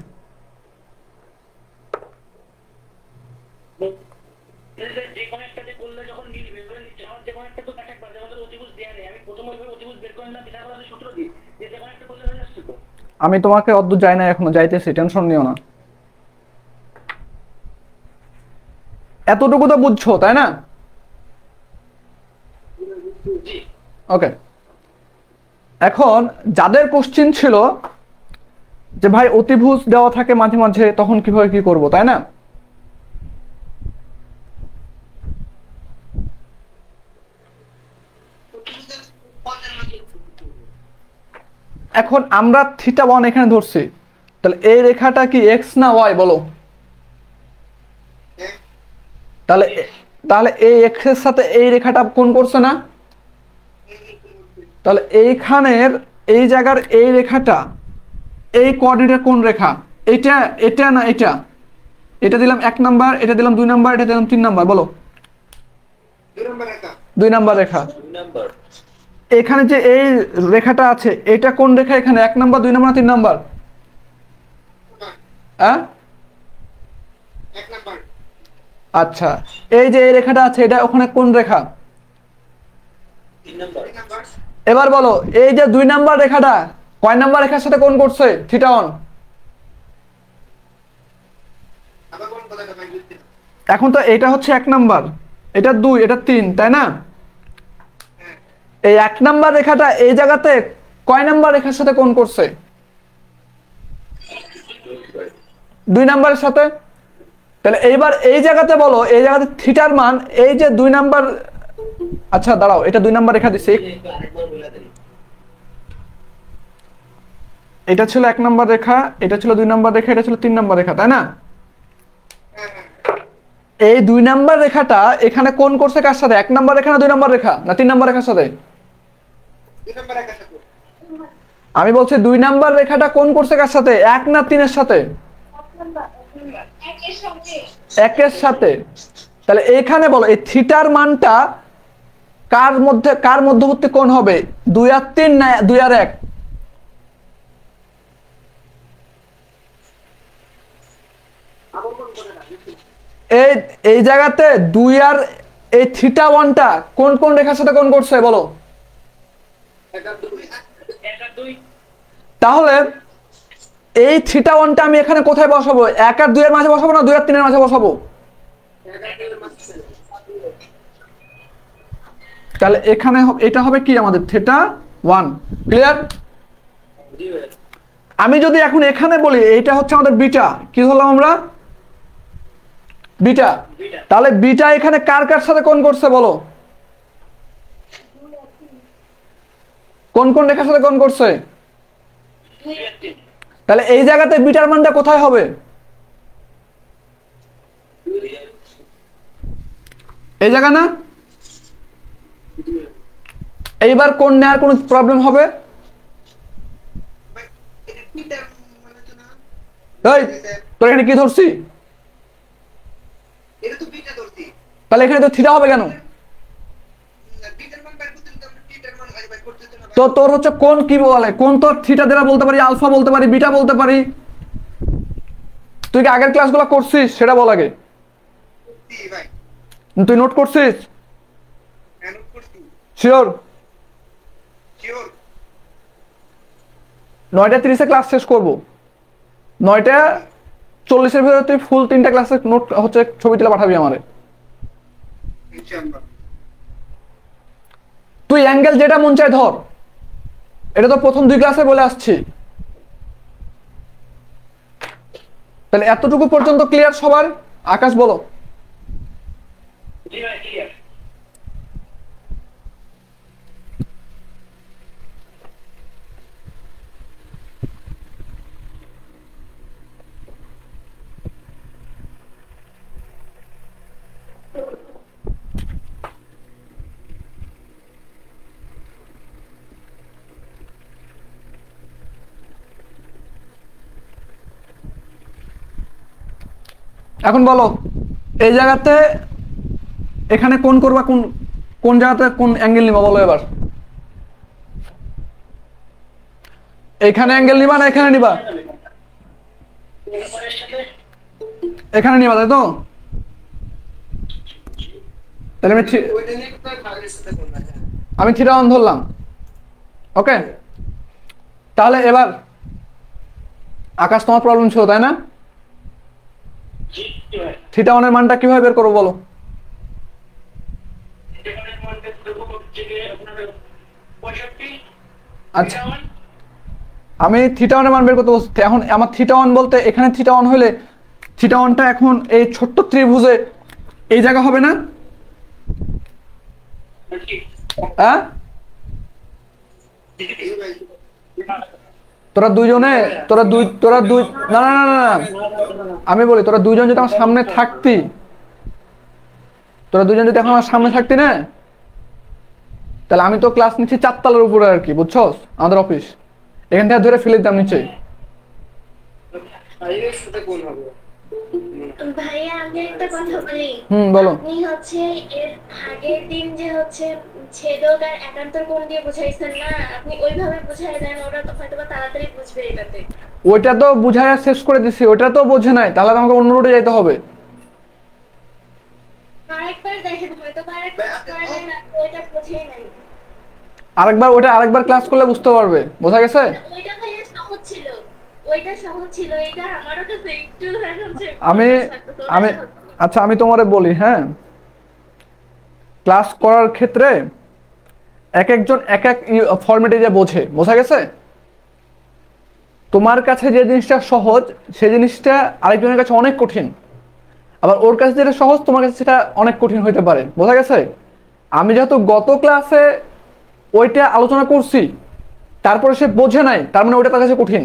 আমি তোমাকে অদ্ভুত যাই না, এখনো যাইতেছি, টেনশন নিও না। এতটুকু তো বুঝছো তাই না? ওকে, এখন যাদের কোশ্চিন ছিল যে ভাই অতিভুজ দেওয়া থাকে মাঝে মাঝে, তখন কিভাবে কি করব তাই না। এখন আমরা θ1 এখানে ধরছি, তাহলে এই রেখাটা কি এক্স না ওয়াই বলো। তাহলে তাহলে এই এক্স এর সাথে এই রেখাটা কোণ করছে না। তাহলে এইখানের এই জায়গার এই রেখাটা, এই কোঅর্ডিনেট কোন রেখা, এটা এটা না এটা। এটা দিলাম 1 নাম্বার, এটা দিলাম 2 নাম্বার, এটা দিলাম 3 নাম্বার, বলো। 2 নাম্বার রেখা। এখানে যে এই রেখাটা আছে এটা কোন রেখা, এখানে 1 নাম্বার 2 নাম্বার 3 নাম্বার? হ্যাঁ 1 নাম্বার। আচ্ছা, এই যে এই রেখাটা আছে এটা ওখানে কোন রেখা? 3 নাম্বার। এবার বলো এই যে 2 নাম্বার রেখাটা কয় নাম্বার রেখার সাথে কোণ করছে θ1? এখন তো এটা হচ্ছে 1 নাম্বার, এটা 2, এটা 3 তাই না। এই 1 নাম্বার রেখাটা এই জায়গাতে কয় নাম্বার রেখার সাথে কোণ করছে? 2 নাম্বারের সাথে। তাহলে এইবার এই জায়গাতে বলো, এই জায়গাতে থিটার মান এই যে 2 নাম্বার, আচ্ছা দাঁড়াও, এটা 2 নাম্বার রেখা দিছি, এটা ছিল 1 নাম্বার রেখা, এটা ছিল 2 নাম্বার রেখা, এটা ছিল 3 নাম্বার রেখা তাই না। এই 2 নাম্বার রেখাটা এখানে কোণ করছে কার সাথে? 1 নাম্বার রেখা না 2 নাম্বার রেখা না 3 নাম্বার রেখার সাথে? 2 নাম্বার রেখার সাথে। আমি বলছি 2 নাম্বার রেখাটা কোণ করছে কার সাথে, 1 না 3 এর সাথে? 1 এর সাথে। তাহলে এখানে বলো এই থিটার মানটা কার মধ্যবর্তী কোণ হবে, 2 আর 3 না 2 আর 1? এই জায়গাতে 2 আর এই θ1টা কোন কোন রেখার সাথে কোণ করছে বলো। তাহলে এই θ1টা আমি এখানে কোথায় বসাবো? 1 আর 2 এর মাঝে বসাবো না 2 আর 3 এর মাঝে বসাবো? তাহলে এখানে এটা হবে কি আমাদের θ1। ক্লিয়ার? আমি যদি এখন এখানে বলি এইটা হচ্ছে আমাদের বিটা, কি হলাম আমরা? বিটা। তাহলে বিটা এখানে কার কার সাথে কোণ করছে বলো? কোন কোন রেখার সাথে কোণ করছে? তাহলে এই জায়গাতে বিটার মানটা কোথায় হবে? এই জায়গা না? এইবার কোণ নেওয়ার কোনো প্রবলেম হবে? এই তোর এখানে কি ধরছি? তাহলে এখানে তো থিটা হবে কেন? তো তোর হচ্ছে কোণ কি বলে? কোণ তো থিটা দ্বারা বলতে পারি, আলফা বলতে পারি, বিটা বলতে পারি। তুই কি আগের ক্লাসগুলো করছিস সেটা বল আগে। তুই নোট করছিস? শিওর? 9:30 ক্লাস শেষ করবো। 9:40 ভিতরে তুই ফুল 3টা ক্লাসের নোট হচ্ছে ছবি তুলে পাঠাবি আমারে। তুই অ্যাঙ্গেল যেটা মন চায় ধর, এটা তো প্রথম 2 ক্লাসে বলে আসছি। তাহলে এতটুকু পর্যন্ত ক্লিয়ার সবার? আকাশ বলো। জি ভাই ক্লিয়ার। এখন বলো এই জায়গাতে এখানে কোণ করবা, কোন কোন জায়গাতে কোন অ্যাঙ্গেল নিবা বলো এবার। এখানে অ্যাঙ্গেল নিবা না এখানে নিবা? এখানে নিবা তাই তো? তাহলে আমি থিটা অন ধরলাম। ওকে, তাহলে এবার আকাশ তোমার প্রবলেম ছিল তাই না? থিটা ওয়ানের মানটা কিভাবে বের করবো বলো? আচ্ছা, আমি থিটা ওয়ানের মান বের করতে বলছি। এখন আমার থিটা ওয়ান বলতে এখানে থিটা ওয়ান হলে থিটা ওয়ানটা এখন এই ছোট্ট ত্রিভুজে এই জায়গা হবে না? হ্যাঁ, তোরা দুই না না না না না, আমি বলি তোরা দুইজন যদি আমার সামনে থাকতি, তোরা দুইজন যদি এখন আমার সামনে থাকতি না, তাহলে আমি তো ক্লাস নিচ্ছি 4 তলার উপরে আর কি, বুঝছস? আমাদের অফিস এখান থেকে ধরে ফেলে দিতাম নিচে। ভাইয়া আমি একটা কথা বলি। বলো। আপনি হচ্ছে এর আগের দিন যে হচ্ছে ছেদক আর একান্তর কোণ দিয়ে বুঝাইছেন না, আপনি ওইভাবে বুঝাই দেন, ওরা তো হয়তো তাড়াতাড়ি বুঝবে এটাতে। ওইটা তো বুঝাইয়া শেষ করে দিছি, ওইটা তো বোঝে নাই, তাহলে আমাকে অন্য রুটে যাইতে হবে। আরেকবার দেখেন, হয়তো ওইটা বুঝেই নাই। আরেকবার ক্লাস করলে বুঝতে পারবে, বোঝা গেছে? ওইটা ভাইয়া সহজ ছিল, ওইটা সহজ ছিল, এটা আমারও কাছে একটু হচ্ছে। আমি আচ্ছা আমি তোমারে বলি, হ্যাঁ, ক্লাস করার ক্ষেত্রে এক একজন এক এক ফরম্যাটে যে বোঝে, বোঝা গেছে? তোমার কাছে যে জিনিসটা সহজ সেই জিনিসটা আরেকজনের কাছে অনেক কঠিন, আবার ওর কাছে যেটা সহজ তোমার কাছে সেটা অনেক কঠিন হতে পারে, বোঝা গেছে? আমি যেহেতু গত ক্লাসে ওইটা আলোচনা করছি তারপরে সে বোঝে নাই, তার মানে ওইটা তার কাছে কঠিন।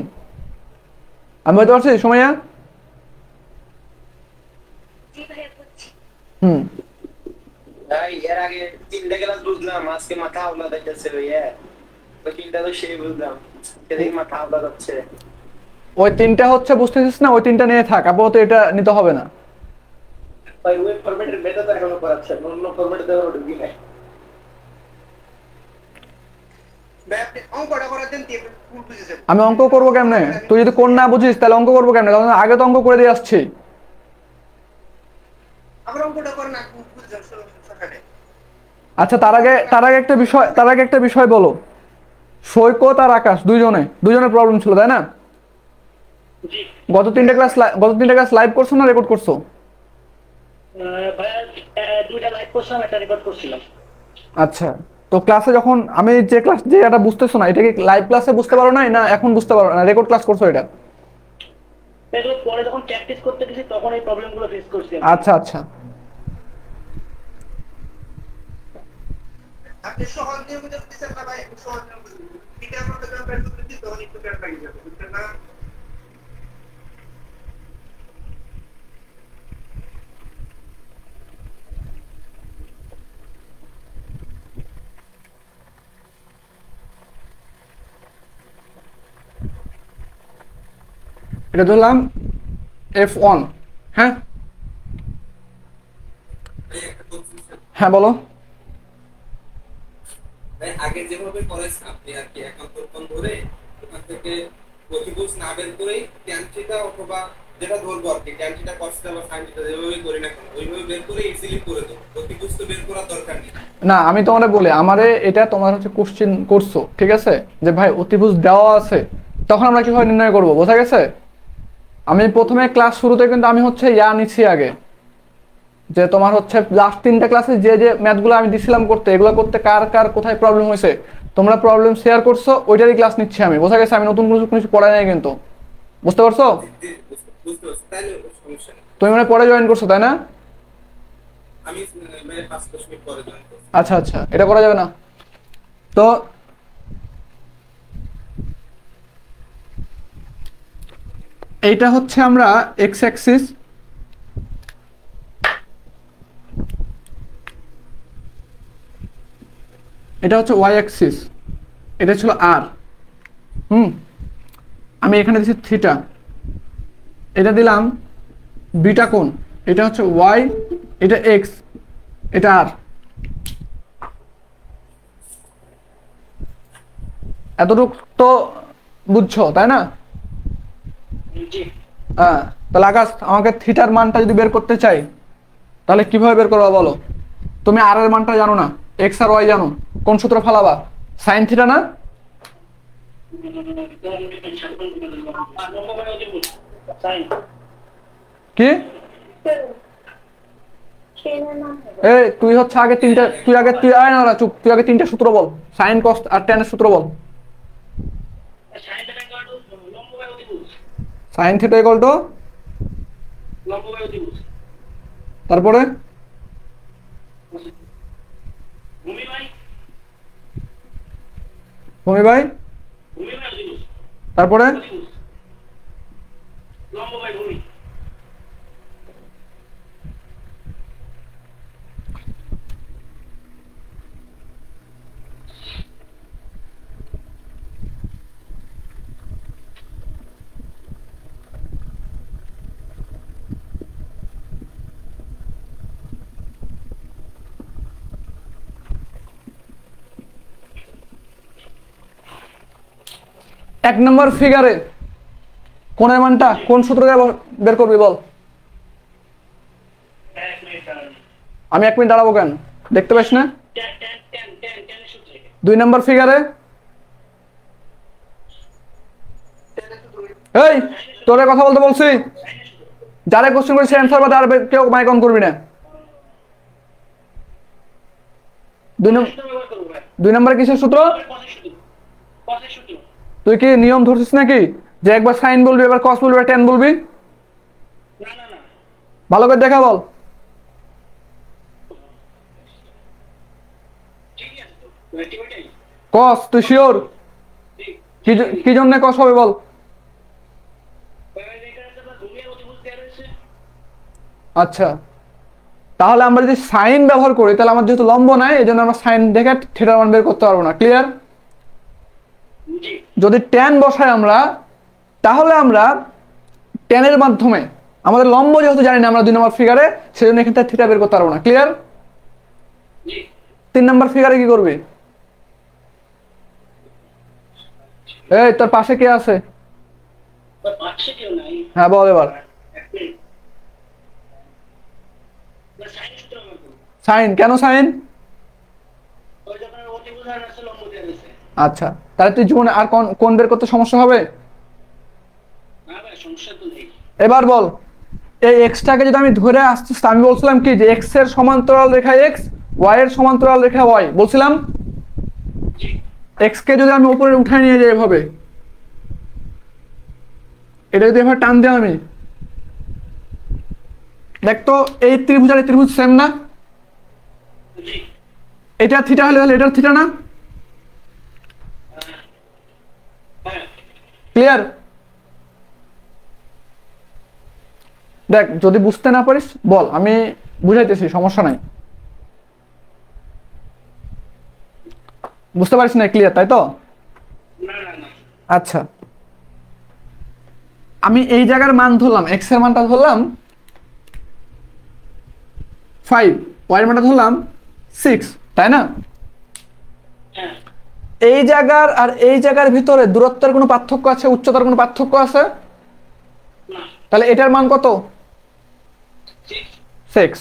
আমি বলতে পারছি সুমাইয়া? এর আগে 3টা ক্লাস বুঝলাম, আজকে মাথা হাওলা দিতেছে ভাইয়া। ওই 3টা তো সেই বুঝলাম, সেদিন মাথা হাওলা যাচ্ছে। ওই 3টা হচ্ছে বুঝতেছিস না, ওই 3টা নিয়ে থাক, আপাতত এটা নিতে হবে না। ভাই ওই ফরম্যাটের বেটা তো এখনো করাচ্ছে, অন্য ফরম্যাটে তো ঢুকি নাই। আমি অঙ্ক করবো কেমনে? তুই যদি কোণ না বুঝিস তাহলে অঙ্ক করবো কেমনে? কারণ আগে তো অঙ্ক করে দিয়ে আসছি। আচ্ছা, তার আগে একটা বিষয় বলো। সৈকত আর আকাশ দুইজনের প্রবলেম ছিল তাই না? গত 3টা ক্লাস লাইভ করছো না রেকর্ড করছো? ভাইয়া 2টা লাইভ করছিলাম, একটা রেকর্ড করছিলাম। আচ্ছা, তো ক্লাসে যখন আমি যে ক্লাস যে এটা বুঝতেছো না, এটা কি লাইভ ক্লাসে বুঝতে পারো না এখন বুঝতে পারো না, রেকর্ড ক্লাস করছো এটা? এগুলো পরে যখন প্র্যাকটিস করতে গেছি তখন এই প্রবলেমগুলো ফেস করছি আমি। আচ্ছা আচ্ছা, আপনি সহজ নিয়মে যদি দিচ্ছেন না ভাই, একটু সহজ নিয়ম বলুন। এটা আমরা যখন বের করে দিই তখন একটু প্যারা লাগিয়ে যাবে, বুঝছেন না? এটা ধরলাম F1। হ্যাঁ হ্যাঁ বলো। আগে যেভাবে করেছেন আপনি আর কি একান্তক্ষণ ধরে ওখান থেকে প্রতিভুজ না বের করেই ট্যান থিটা অথবা যেটা ধরবো আর কি ট্যান থিটা কস থিটা বা সাইন থিটা যেভাবে করি না কেন ওইভাবে বের করে ইজিলি করে দেবো, প্রতিভুজ তো বের করার দরকার নেই। না আমি তোমাদের বলি, আমারে এটা তোমার হচ্ছে কোশ্চেন করছো, ঠিক আছে, যে ভাই অতিভুজ দেওয়া আছে, তখন আমরা কিভাবে নির্ণয় করব, বোঝা গেছে? আমি প্রথমে ক্লাস শুরুতে কিন্তু আমি হচ্ছে নিচ্ছি আগে, যে তোমার হচ্ছে লাস্ট 3টা ক্লাসে যে যে ম্যাথগুলো আমি দিছিলাম করতে, এগুলো করতে কার কার কোথায় প্রবলেম হয়েছে, তোমরা প্রবলেম শেয়ার করছো, ওইটারই ক্লাস নিচ্ছি আমি, বোঝা গেছে? আমি নতুন কিছু পড়াই নাই কিন্তু, বুঝতে পারছো? বুঝতে পারছি, তাহলে সমস্যা নেই। তুমি মানে পরে জয়েন করছো তাই না? আমি 5 মিনিট পরে জয়েন করছি। আচ্ছা আচ্ছা, এটা করা যাবে না তো। এইটা হচ্ছে আমরা এক্স অ্যাক্সিস, এটা হচ্ছে ওয়াই অ্যাক্সিস, এটা ছিল আর। আমি এখানে দিচ্ছি থিটা, এটা দিলাম বিটা কোণ, এটা হচ্ছে ওয়াই, এটা এক্স, এটা আর। এতটুকু তো বুঝছো তাই না? জি। হ্যাঁ, তাহলে আকাশ আমাকে থিটার মানটা যদি বের করতে চাই তাহলে কিভাবে বের করবা বলো? তুমি আর এর মানটা জানো না, এক্স আর ওয়াই জানো, কোন সূত্র ফালাবা? সাইন থিটা না? কি এই তুই হচ্ছে আগে তিনটা, তুই আয় না চুপ, তুই আগে 3টা সূত্র বল, সাইন কস আর ট্যান এর সূত্র বল। সাইন থিটা ইকুয়াল টু, তারপরে ভূমি ভাই, তারপরে এক নম্বর ফিগারে কোণের মানটা কোন সূত্র দিয়ে বের করবি বল? আমি 1 মিনিট দাঁড়াবো কেন, দেখতে পাস না? 2 নম্বর ফিগারে, এই তোরে কথা বলতে বলছি, যারা কোশ্চেন করেছে অ্যান্সার বা আর কেউ মাইক অন করবি না। 2 নম্বরে কিসের সূত্র? তুই কি নিয়ম ধরছিস নাকি যে একবার সাইন বলবি, এবার কস বলবি, এবার ট্যান বলবি? ভালো করে দেখা বল। কস, তুই শিওর? কি জন্য কস হবে বল? আচ্ছা, তাহলে আমরা যদি সাইন ব্যবহার করি তাহলে আমার যেহেতু লম্ব নাই, এই জন্য আমরা সাইন দেখে থিটার মান বের করতে পারবো না। ক্লিয়ার? যদি ট্যান বসাই আমরা, তাহলে আমরা ট্যানের মাধ্যমে, আমাদের লম্ব যেহেতু জানি না আমরা 2 নম্বর ফিগারে, সেজন্য এখান থেকে থিটা বের করতে পারবো না। ক্লিয়ার? 3 নম্বর ফিগারে কি করবি? এই তোর পাশে কে আছে? হ্যাঁ বল এবার। সাইন, কেন সাইন? আচ্ছা, তাহলে তুই জীবনে আর কোন বের করতে সমস্যা হবে? এবার বল, এই এক্সটাকে যদি আমি ধরে আসতে, আমি বলছিলাম কি যে এক্স এর সমান্তরাল রেখা এক্স, ওয়াই এর সমান্তরাল রেখা ওয়াই, বলছিলাম এক্স কে যদি আমি উপরে উঠায় নিয়ে যাই এভাবে, এটা যদি এভাবে টান দিই আমি, দেখতো এই ত্রিভুজ আর এই ত্রিভুজ সেম না? জি এটা থিটা হলে তাহলে এটার থিটা না? হ্যাঁ ক্লিয়ার? দেখ যদি বুঝতে না পারিস বল, আমি বুঝাইতেছি, সমস্যা নাই। বুঝতে পারিস না? ক্লিয়ার তাই তো? না না না আচ্ছা, আমি এই জায়গার মান ধরলাম, এক্স এর মানটা ধরলাম 5, ওয়াই এর মানটা ধরলাম 6, তাই না? হ্যাঁ এই জায়গার আর এই জায়গার ভিতরে দূরত্বের কোনো পার্থক্য আছে? উচ্চতার কোনো পার্থক্য আছে? না তাহলে এটার মান কত? 6।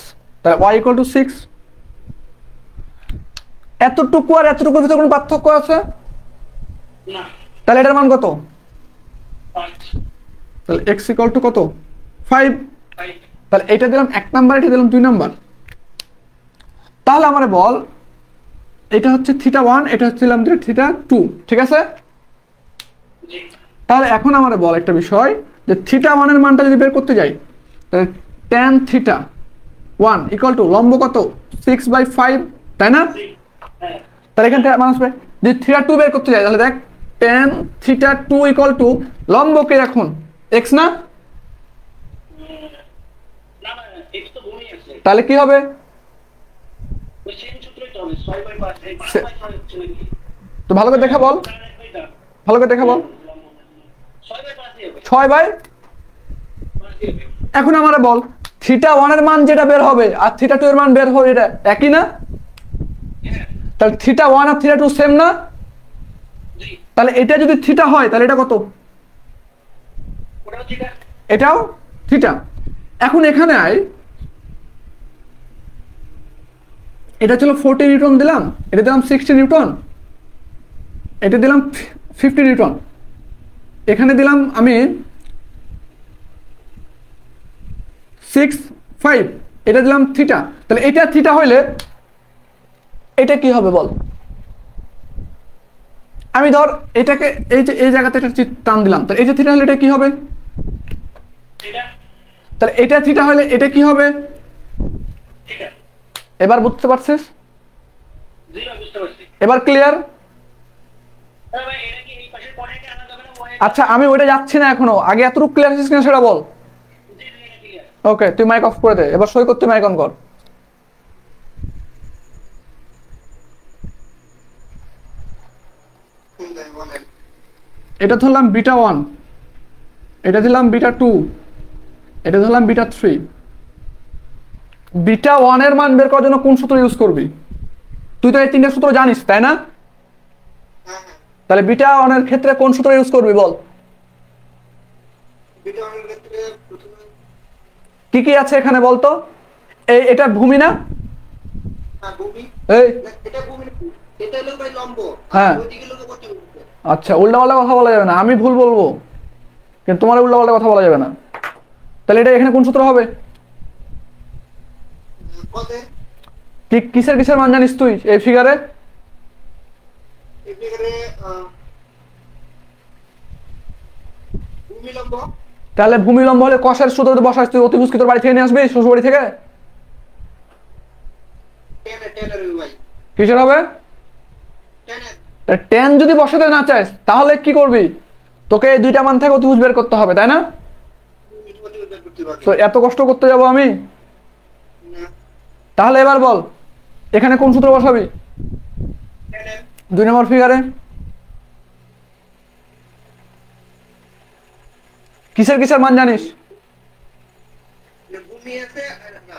তাহলে y ইকুয়াল টু 6। এতটুকু আর এতটুকুর ভিতরে কোনো পার্থক্য আছে? না তাহলে এটার মান কত? 5 তাহলে x ইকুয়াল টু কত? 5। 5 তাহলে এটা দিলাম 1 নাম্বার, এটা দিলাম 2 নাম্বার। তাহলে আমারে বল এটা হচ্ছে θ1, এটা হচ্ছে দিলাম θ2, ঠিক আছে? জি তাহলে এখন আমারে বল একটা বিষয়, যে θ1 এর মানটা যদি বের করতে যাই, তাহলে tan θ1 ইকুয়াল টু লম্ব কত? 6/5, তাই না? জি হ্যাঁ তাহলে এখান থেকে মান আসবে। যদি θ2 বের করতে যাই তাহলে দেখ tan θ2 ইকুয়াল টু লম্ব কে এখন? x না? না না x তো ভূমি আছে, তাহলে কি হবে? ওই সেম সূত্রই তো হবে 6/5 এই 5/6 হচ্ছে নাকি? তো ভালো করে দেখা বল, ভালো করে দেখা বল। 6/5 হবে 6/, 5 হবে। এখন আমারে বল θ1 এর মান যেটা বের হবে আর θ2 এর মান বের হবে, এটা একই না? হ্যাঁ তাহলে θ1 আর θ2 সেম না? জি তাহলে এটা যদি θ হয় তাহলে এটা কত? ওটাও ঠিক আছে। এটাও θ। এখন এখানে আয়, এটা ছিল 40 নিউটন দিলাম, এটা দিলাম 60 নিউটন, এটা দিলাম 50 নিউটন, এখানে দিলাম আমি 6, 5, এটা দিলাম θ। তাহলে এটা θ হইলে এটা কি হবে বল? আমি ধর এটাকে এই যে এই জায়গাতে একটা টান দিলাম, তাহলে এই যে θ হলে এটা কি হবে? এটা তাহলে এটা θ হলে এটা কি হবে? ঠিক আছে। এবার বুঝতে পারছিস? জি আমি বুঝতে পারছি। এবার ক্লিয়ার? আরে ভাই এটা কি এই পাশের পয়েন্টে আনা যাবে না? আচ্ছা আমি ওইটা যাচ্ছি না এখনো, আগে এতটুকু ক্লিয়ার আছিস কিনা সেটা বল। জি জি এটা ক্লিয়ার। ওকে, তুই মাইক অফ করে দে, এবার সই করতে মাইক অন কর। বলেন। এটা ধরলাম β1, এটা দিলাম β2, এটা ধরলাম β3। β1 এর মান বের করার জন্য কোন সূত্র ইউজ করবি? তুই তো এই তিনটা সূত্র জানিস তাই না? হ্যাঁ হ্যাঁ তাহলে β1 এর ক্ষেত্রে কোন সূত্র ইউজ করবি বল? বিটনের ক্ষেত্রে প্রথমে কি কি আছে এখানে বলতো? এটা ভূমি না? ভূমি, এই এটা ভূমি, এটা হলো ভাই লম্ব, হ্যাঁ। আর ওইদিকে হলো কত বলতে আচ্ছা, উল্টাপাল্টা কথা বলা যাবে না, আমি ভুল বলবো কিন্তু তোমার উল্টাপাল্টা কথা বলা যাবে না। তাহলে এটা এখানে কোন সূত্র হবে? পদে কি কিসের কিসের মান জানিস তুই এই ফিগারে? এই ফিগারে ভূমি লম্ব, তাহলে ভূমি লম্ব হলে কষের সূত্রতে বসাস, তুই অতিভুজ কি তোর বাড়ি থেকে নিয়ে আসবি, শ্বশুর বাড়ি থেকে? টেনের ভাই কিসের হবে? টেনের টেন যদি বসাতে না চাস তাহলে কি করবি? তোকে এই দুইটা মান থেকে অতিভুজ বের করতে হবে তাই না? বের করতে পারবে তো এত কষ্ট করতে যাব আমি? না, তাহলে এবার বল এখানে কোন সূত্র বসাবি? টেনের 2 নম্বর ফিগারে কিসের কিসের মান জানিস? ভূমি আছে আর না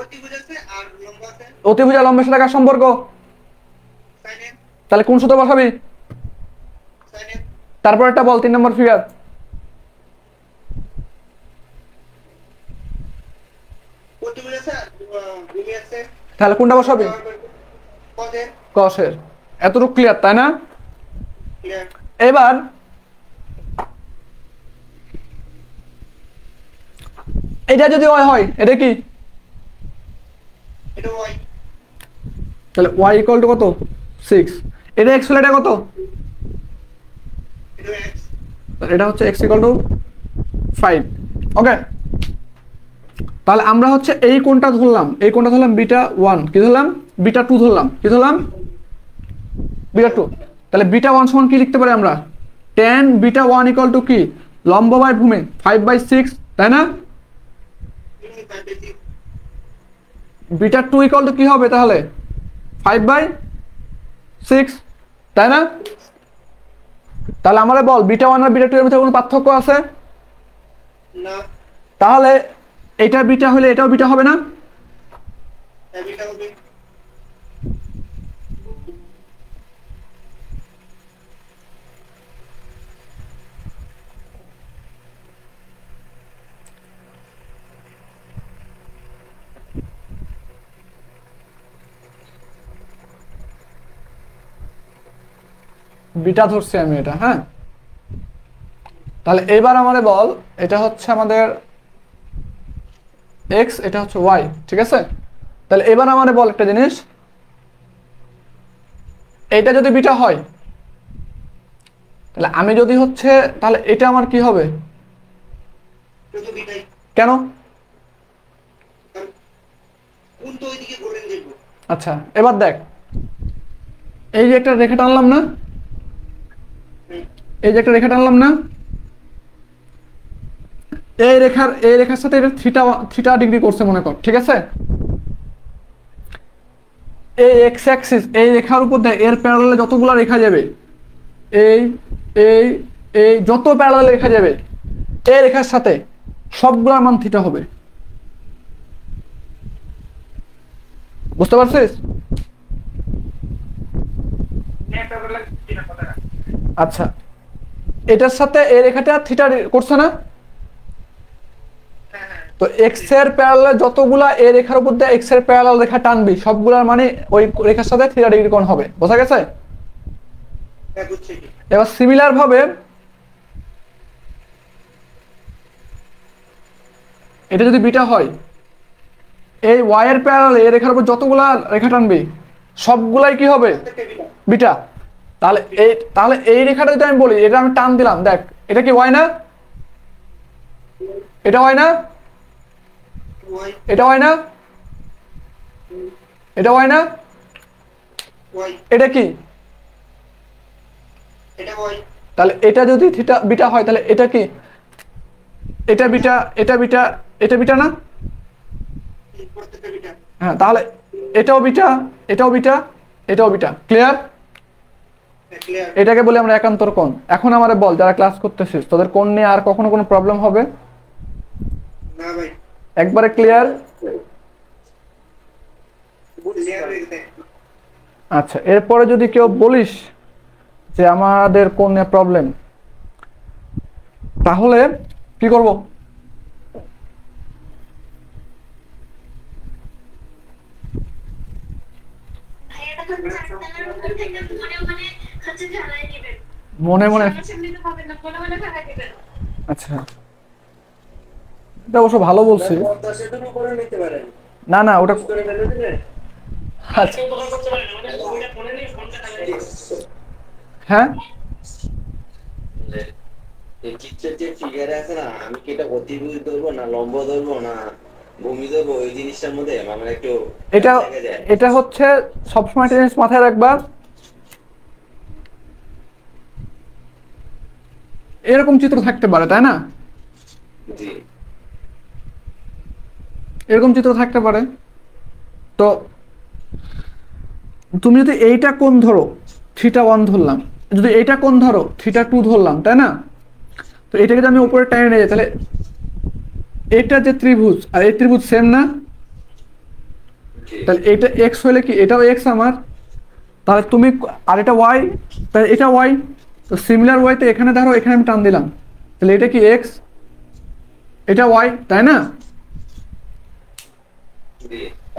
অতিভুজ আছে আর লম্ব আছে, অতিভুজ আর লম্বের সাথে কার সম্পর্ক? সাইনের তাহলে কোন সূত্র বসাবি? সাইনের তারপর একটা বল 3 নম্বর ফিগার। অতিভুজ আছে আর ভূমি আছে, তাহলে কোনটা বসাবি? পদে কসের। এতটুকু ক্লিয়ার তাই না? ক্লিয়ার। এবার এটা যদি হয় এটা কি? এটা ওয়াই তাহলে y ইকুয়াল টু কত? 6। এটা x হলে এটা কত? এটা হচ্ছে x ইকুয়াল টু 5। ওকে, তাহলে আমরা হচ্ছে এই কোণটা ধরলাম, এই কোণটা ধরলাম বিটা 1, কি ধরলাম বিটা 2 ধরলাম, কি ধরলাম বিটা 2। তাহলে বিটা 1 সমান কি লিখতে পারি আমরা, tan বিটা 1 ইকুয়াল টু কি লম্ব বাই ভূমি 5/6, তাই না? বিটা 2 ইকুয়াল টু কি হবে তাহলে 5/6, তাই না? তাহলে আমরা বল বিটা 1 আর বিটা 2 এর মধ্যে কোনো পার্থক্য আছে না, তাহলে এটা বিটা হলে এটাও বিটা হবে না? এটা হবে বিটা ধরছি আমি এটা, হ্যাঁ। তাহলে এবার আমাদের বল এটা হচ্ছে আমাদের x, এটা হচ্ছে y, ঠিক আছে? তাহলে এবার আমাদের বল একটা জিনিস, এটা যদি বিটা হয় তাহলে আমি যদি হচ্ছে, তাহলে এটা আমার কি হবে, তো বিটাই কেন? কোন তো ওইদিকে ঘুরে দেব। আচ্ছা এবার দেখ, এই যে একটা রেখা টানলাম না, এই যে একটা রেখা টানলাম না, এই রেখার সাথে এটা থিটা ডিগ্রি করছে মনে কর, ঠিক আছে? এই এক্স অ্যাক্সিস এই রেখার উপর দেখ এর প্যারালালে যতগুলো রেখা যাবে, এই এই এই যত প্যারালালে রেখা যাবে এই রেখার সাথে সবগুলোর মান থিটা হবে, বুঝতে পারছিস? আচ্ছা এটার সাথে এই রেখাটা থিটা করছে না, তো এক্স এর প্যারালাল যতগুলা এই রেখার উপর দিয়ে এক্স এর প্যারালাল রেখা টানবি সবগুলার মানে ওই রেখার সাথে থিটা ডিগ্রি কোণ হবে, বোঝা গেছে? হ্যাঁ বুঝছি। এবার সিমিলার ভাবে এটা যদি বিটা হয়, এই ওয়াই এর প্যারালালে এই রেখার উপর যতগুলা রেখা টানবি সবগুলাই কি হবে বিটা। তাহলে এই রেখাটা যদি আমি বলি এটা আমি টান দিলাম, দেখ এটা কি ওয়াই না, এটা ওয়াই না, এটা ওয়াই না, এটা ওয়াই না, এটা কি, এটা ওয়াই। তাহলে এটা যদি থিটা বিটা হয় তাহলে এটা কি, এটা বিটা, এটা বিটা, এটা বিটা না? প্রত্যেকটা বিটা। হ্যাঁ তাহলে এটাও বিটা, এটাও বিটা, এটাও বিটা, ক্লিয়ার? ক্লিয়ার। এটাকে বলি আমরা একান্তর কোণ। এখন আমারে বল যারা ক্লাস করতেছিস তোদের কোণ নিয়ে আর কখনো কোনো প্রবলেম হবে না ভাই, একবারে ক্লিয়ার? ক্লিয়ার হয়ে গেছে। আচ্ছা এরপরে যদি কেউ বলিস যে আমাদের কোণ নিয়ে প্রবলেম, তাহলে কি করব? মনে মনে, আচ্ছা এটা অবশ্য ভালো বলছি, না না ওটা আচ্ছা হ্যাঁ এই চিত্রের যে ফিগারে আছে না, আমি কি এটা অতিভুজ ধরবো না লম্ব ধরবো না ভূমি ধরবো, ওই জিনিসটার মধ্যে আমার একটু এটা এটা হচ্ছে সবসময় একটা জিনিস মাথায় রাখবা, এরকম চিত্র থাকতে পারে তাই না, জি এরকম চিত্র থাকতে পারে। তো তুমি যদি এইটা কোণ ধরো থিটা 1 ধরলাম, যদি এইটা কোণ ধরো থিটা 2 ধরলাম, তাই না? তো এটাকে যদি আমি উপরে টেনে নিয়ে যাই তাহলে এটা যে ত্রিভুজ আর এই ত্রিভুজ সেম না, তাহলে এটা এক্স হলে কি এটাও এক্স আমার, তাহলে তুমি আর এটা ওয়াই, তাহলে এটা ওয়াই, তো সিমিলার ওয়াইতে এখানে ধরো এখানে আমি টান দিলাম, তাহলে এটা কি এক্স, এটা ওয়াই, তাই না?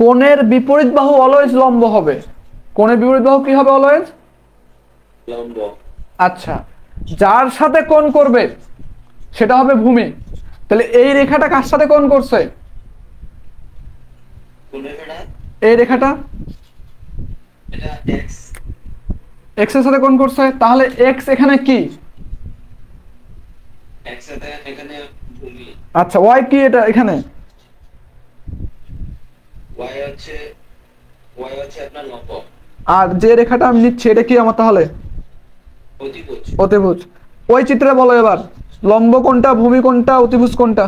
কোণের বিপরীত বাহু অলওয়েজ লম্ব হবে, কোণের বিপরীত বাহু কি হবে অলওয়েজ লম্ব। আচ্ছা যার সাথে কোণ করবে সেটা হবে ভূমি, তাহলে এই রেখাটা কার সাথে কোণ করছে, কোন রেখাটা? এই রেখাটা এটা এক্স। এক্স এর সাথে কোণ করছে, তাহলে এক্স এখানে কি, একসাথে এখানে ভূমি, আচ্ছা ওয়াই কি এটা এখানে? ওয়াই হচ্ছে আপনার লম্ব, আর যে রেখাটা আমি নিচ্ছি এটা কি আমার তাহলে? অতিভুজ। অতিভুজ। ওই চিত্রে বলো এবার লম্ব কোনটা, ভূমি কোনটা, অতিভুজ কোনটা?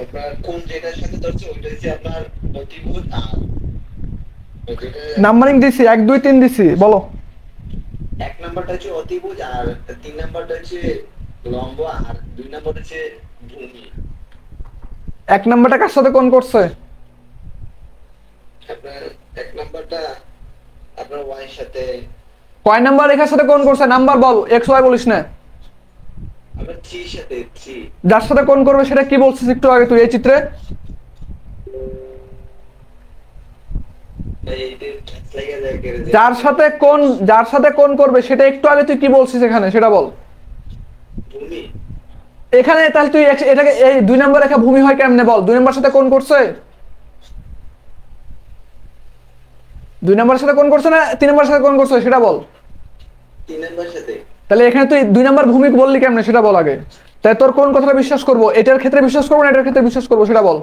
আপনার কোন যেটার সাথে ধরছে ওইটা হচ্ছে আপনার অতিভুজ, আর নাম্বারিং দিছি 1 2 3 দিছি, বলো। 1 নাম্বারটা হচ্ছে অতিভুজ, আর 3 নাম্বারটা হচ্ছে লম্ব, আর 2 নাম্বার হচ্ছে ভূমি। 1 নাম্বারটা কার সাথে কোণ করছে? আপনার 1 নাম্বারটা আপনার ওয়াই এর সাথে। কয় নাম্বার রেখার সাথে কোণ করছে? নাম্বার বল, এক্স ওয়াই বলিস না। আপনার 3 এর সাথে 3। যার সাথে কোণ করবে সেটা কি বলছিস একটু আগে তুই এই চিত্রে? যার সাথে কোণ করবে সেটা একটু আগে তুই কি বলছিস এখানে সেটা বল। ভূমি। এখানে তাহলে তুই এটাকে এই 2 নাম্বার রেখা ভূমি হয় কেমনে বল? 2 নাম্বার সাথে কোণ করছে? 2 নাম্বার সাথে কোণ করছে না 3 নাম্বার সাথে কোণ করছে সেটা বল। 3 নাম্বার সাথে। তাহলে এখানে তুই 2 নাম্বার ভূমি বললি কেমনে সেটা বল আগে। তাই তোর কোন কথাটা বিশ্বাস করব? এটার ক্ষেত্রে বিশ্বাস করব না এটার ক্ষেত্রে বিশ্বাস করব সেটা বল।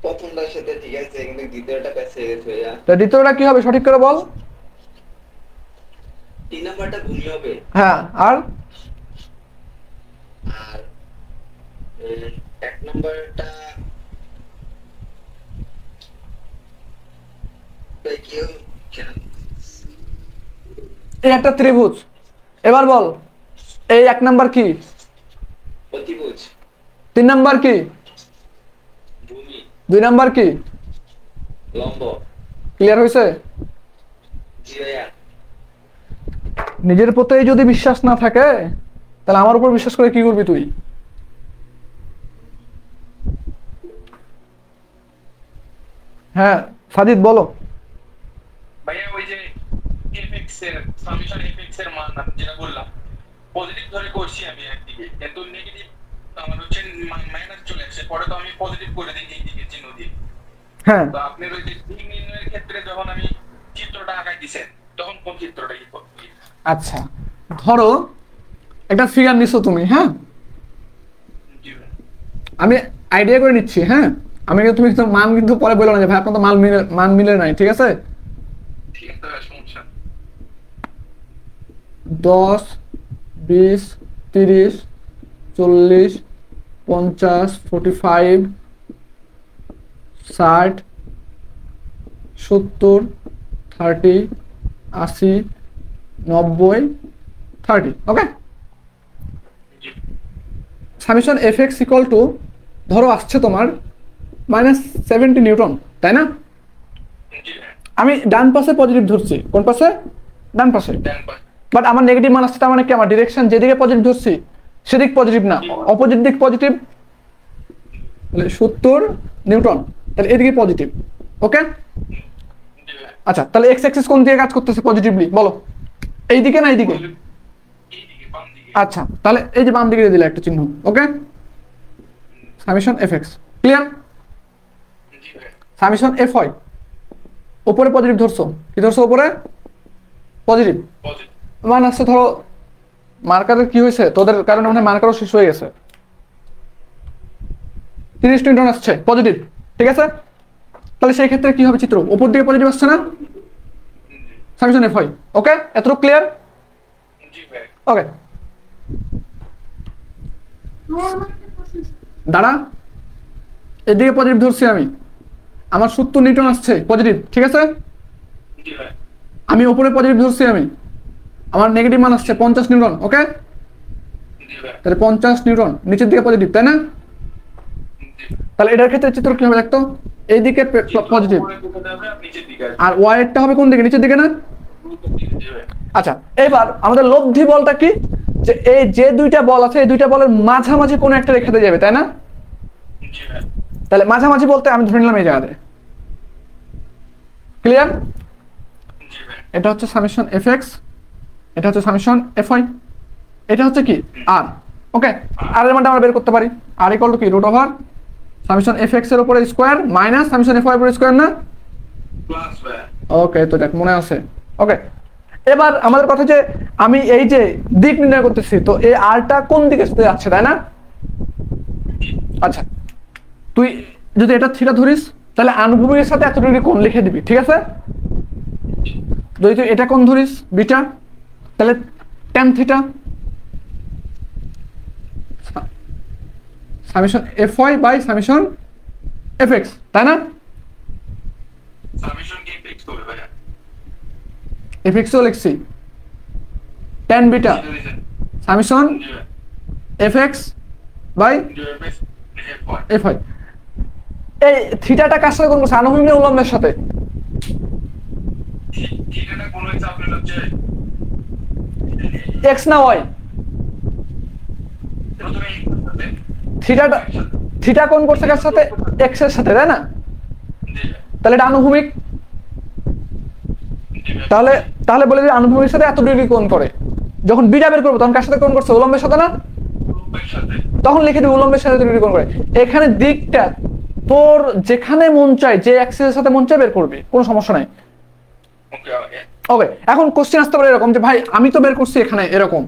প্রথমটার সাথে ঠিক আছে, কিন্তু দ্বিতীয়টা প্যাসে গেছে ভাইয়া। তো দ্বিতীয়টা কি হবে সঠিক করে বল। 3 নাম্বারটা ভূমি হবে। হ্যাঁ, আর 1 নাম্বারটা কি হবে? এই একটা ত্রিভুজ। এবার বল এই 1 নাম্বার কি? অতিভুজ। 3 নাম্বার কি? ভূমি। 2 নাম্বার কি? লম্ব। ক্লিয়ার হয়েছে? জি ভাইয়া। নিজের প্রতি যদি বিশ্বাস না থাকে তাহলে আমার উপর বিশ্বাস করে কি করবি তুই? হ্যাঁ সাজিদ বলো। ভাইয়া ওই যে এফএক্স এর সামেশন এফএক্স এর মান আমি যেটা বললাম পজিটিভ ধরে করছি আমি একদিকে, কিন্তু নেগেটিভ আমার হচ্ছে মাইনাস চলে আসে, পরে তো আমি পজিটিভ করে দিই এই দিকে চিহ্ন দিয়ে। হ্যাঁ, তো আপনি ওই যে দিক নির্ণয়ের ক্ষেত্রে যখন আমি চিত্রটা আঁকাই দিছেন তখন কোন চিত্রটা কি করবি? আচ্ছা ধরো একটা ফিগার নিছো তুমি, হ্যাঁ জি ভাই। আমি আইডিয়া করে নিচ্ছি, হ্যাঁ আমি কিন্তু তুমি কিন্তু মান কিন্তু পরে বলো না যে ভাই আপনার তো মান মিলে নাই, ঠিক আছে? ঠিক আছে ভাই, সমস্যা নেই। 10 20 30 40 50 45 60 70 30 80 90 30, ওকে? Summation F x equal to ধরো আসছে তোমার -70 নিউটন, তাই না? জি ভাই। আমি ডান পাশে পজিটিভ ধরছি, কোন পাশে? ডান পাশে। দেন ভাই। বাট আমার নেগেটিভ মান আসছে, তার মানে কি আমার ডিরেকশন যেদিকে পজিটিভ ধরছি সেদিক পজিটিভ না, অপোজিট দিক পজিটিভ, তাহলে 70 নিউটন, তাহলে এদিকে পজিটিভ, ওকে? জি ভাই। আচ্ছা তাহলে এক্স অ্যাক্সিস কোন দিকে কাজ করতেছে পজিটিভলি বলো? এইদিকে না এইদিকে? এইদিকে বাম দিকে। আচ্ছা তাহলে এই যে বাম দিকে দিয়ে দিলে একটা চিহ্ন, okay? Summation F X clear? জি ভাই। সামেশন এফ হয় উপরে পজিটিভ ধরছো, কি ধরছো উপরে? Positive positive. মান আসছে, ধরো মার্কারের কি হয়েছে তোদের কারণে মনে হয় মার্কারও শেষ হয়ে গেছে, 30 নিউটন আসছে পজিটিভ, ঠিক আছে? তাহলে সেই ক্ষেত্রে কি হবে চিত্র? উপর দিকে পজিটিভ আসছে না? সামেশন এফ হয়, ওকে? এতটুকু ক্লিয়ার? জি ভাই। ওকে দাঁড়া, এদিকে পজিটিভ ধরছি আমি, আমার 70 নিউটন আসছে পজিটিভ, ঠিক আছে? জি ভাই। আমি উপরে পজিটিভ ধরছি আমি, আমার নেগেটিভ মান আসছে 50 নিউটন, ওকে? জি ভাই। তাহলে 50 নিউটন নিচের দিকে পজিটিভ, তাই না? জি। তাহলে এটার ক্ষেত্রে চিত্র কি হবে দেখতো? এইদিকে পজিটিভ, উপরে দিকে যাবে আর নিচের দিকে আসবে। আর ওয়াই এরটা হবে কোন দিকে? নিচের দিকে না? জি ভাই। আচ্ছা এবার আমাদের লব্ধি বলটা কি? যে এই যে দুইটা বল আছে এই দুইটা বলের মাঝামাঝি কোনো একটা রেখাতে যাবে, তাই না? জি ভাই। তাহলে মাঝামাঝি বলতে আমি ধরে নিলাম এই জায়গাতে, ক্লিয়ার? জি ভাই। এটা হচ্ছে সামেশন এফ এক্স, এটা হচ্ছে সামেশন এফ ওয়াই, এটা হচ্ছে কি আর, ওকে, আর এর মানটা আমরা বের করতে পারি, আর ইকুয়াল টু কি রুট ওভার সামেশন এফ এর উপরে square minus summation F Y এর উপরে স্কয়ার না? প্লাস ভাইয়া। ওকে, তো দেখ মনে আছে। ওকে, এবার আমাদের কথা যে আমি এই যে দিক নির্ণয় করতেছি, তো এই আরটা কোন দিকে যাচ্ছে, তাই না? আচ্ছা, তুই যদি এটা থিটা ধরিস তাহলে আনুভূমিকের সাথে এত ডিগ্রি কোণ লিখে দিবি, ঠিক আছে? যদি তুই এটা কোণ ধরিস বিটা, তাহলে tan theta summation F Y by summation F X, তাই না? সামেশন কি ফিক্স হবে ভাইয়া? এফ এক্সও লিখছি, tan beta summation F X by F Y. এই থিটাটা কার সাথে কোণ করছে, আনুভূমিক না উল্লম্বের সাথে? থিটাটা কোন হচ্ছে আপনার হচ্ছে এক্স না ওয়াই? প্রথমে x এর সাথে থিটাটা থিটা কোণ করছে কার সাথে, এক্স এর সাথে, তাই না? জি ভাই, তাহলে এটা আনুভূমিক। জি ভাই। তাহলে তাহলে বলে যে আনুভূমিকের সাথে এত ডিগ্রি কোণ করে। যখন বিটা বের করবো তখন কার সাথে কোণ করছে, উল্লম্বের সাথে না? উল্লম্বের সাথে। তখন লিখে দিবি উল্লম্বের সাথে ডিগ্রি কোণ করে। এখানে দিকটা তোর যেখানে মন চায়, যে অ্যাক্সিসের সাথে মন চায় বের করবি, কোনো সমস্যা নাই। ওকে ওকে। ওকে, এখন কোশ্চেন আসতে পারে এরকম যে ভাই আমি তো বের করছি এখানে এরকম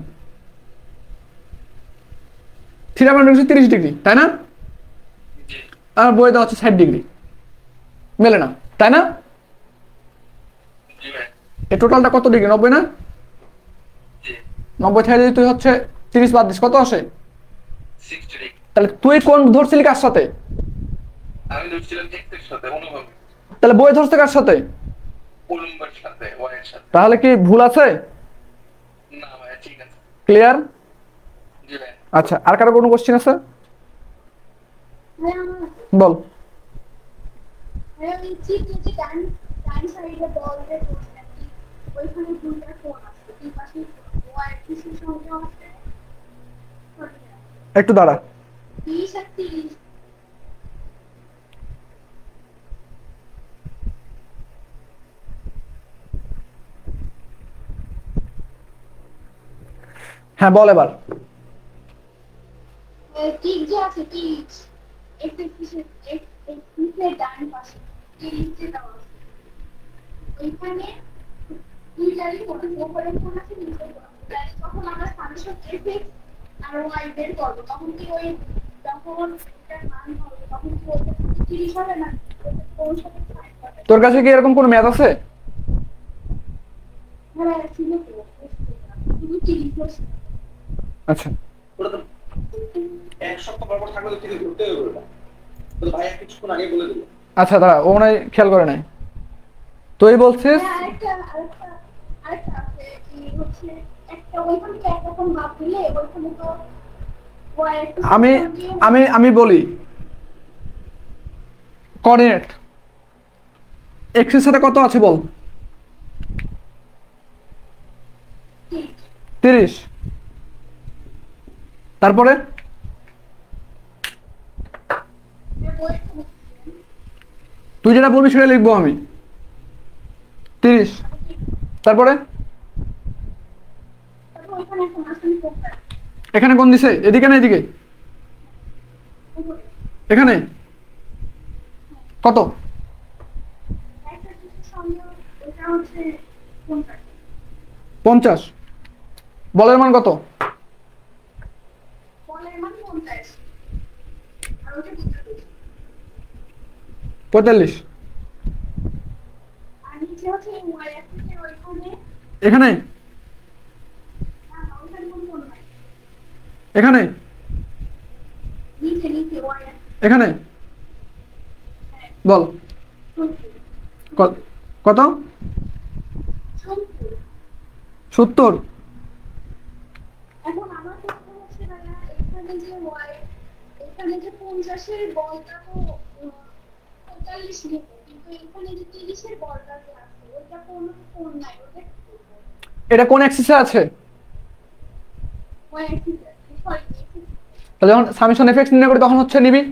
থিটা মান বের করছি 30 ডিগ্রি, তাই না? জি আর বইয়ে দেওয়া হচ্ছে 60 ডিগ্রি, মেলে না, তাই না? জি ভাই, এই টোটালটা কত ডিগ্রি, 90 না? জি 90 থেকে যদি তুই হচ্ছে 30 বাদ দিস কত আসে? 60 ডিগ্রি। তাহলে তুই কোন ধরছিলি কার সাথে? আমি ধরছিলাম x এর সাথে, অনুভব তাহলে বই ধরছে কার সাথে? উল্লম্বের সাথে, y এর সাথে। তাহলে কি ভুল আছে? না ভাইয়া ঠিক আছে। ক্লিয়ার? জি ভাই। আচ্ছা, আর কারো কোনো কোশ্চেন আছে? ভাইয়া আমার বল। ভাইয়া ওই চিত্রে যে ডান ডান সাইডে বল যে করছে ওইখানে দুইটা কোণ আছে, দুই পাশে ওয়াই এক্সিসের সঙ্গে আছে একটু দাঁড়া। 20 আর 30। হ্যাঁ বল এবার। ঠিক যে আছে ঠিক এক্স এক্সিসের ডান পাশে ঠিক যেটা আছে ওইখানে দুইটারই কোণ আছে, উপরে কোণ আছে নিচে কোণ আছে। তাহলে যখন আমরা সামেশন এফ এক্স আর ওয়াই বের করবো তখন কি ওই যখন এটার মান হবে তখন কি ওইটা 30 হবে না কোন সাথে ফাইন হবে? তোর কাছে কি এরকম কোনো ম্যাথ আছে? হ্যাঁ ছিল তো শুধু 30 বছর। আচ্ছা, ওটা তো এক সপ্তাহ পর থাকলে তো থেকে ঘুরতে হবে ওটা। তো ভাই কিছুক্ষণ আগে বলে দিল। আচ্ছা দাঁড়া, ও মনে হয় খেয়াল করে নাই। তুই বলছিস হ্যাঁ আরেকটা আছে কি হচ্ছে একটা ওইখানে তো একরকম ভাব দিলে ওইখানে তো ওয়াই আমি আমি আমি বলি কোঅর্ডিনেট এক্স এর সাথে কত আছে বল? 30। তারপরে তুই যেটা বলবি সেটা লিখবো আমি। 30 তারপরে ওইখানে একটা মাঝখানে কোণ আছে এখানে কোন দিছে, এদিকে না এদিকে? এখানে কত? একটা কিছুর সঙ্গে এটা হচ্ছে কোণটা 50। বলের মান কত? বলের মান 50 আর ওটা ভিতরে 45। আর নিচে হচ্ছে ওয়াই অ্যাক্সিসের ওইখানে এখানে ওইখানে কোণ নাই এখানে নিচে নিচে ওয়াই এখানে বল কত? 70। এখন আমার প্রশ্ন হচ্ছে ভাইয়া এখানে যে ওয়াই এখানে যে 50 এর বলটা তো 45 নিব কিন্তু এখানে যে 30 এর বলটা যে আছে ওইটা কোনো কোণ নাই ওটা এটা কোন অ্যাক্সিসে আছে? ওয়াই অ্যাক্সিস সরি তাহলে যখন সামেশন এফ এক্স নির্ণয় করি তখন হচ্ছে নিবি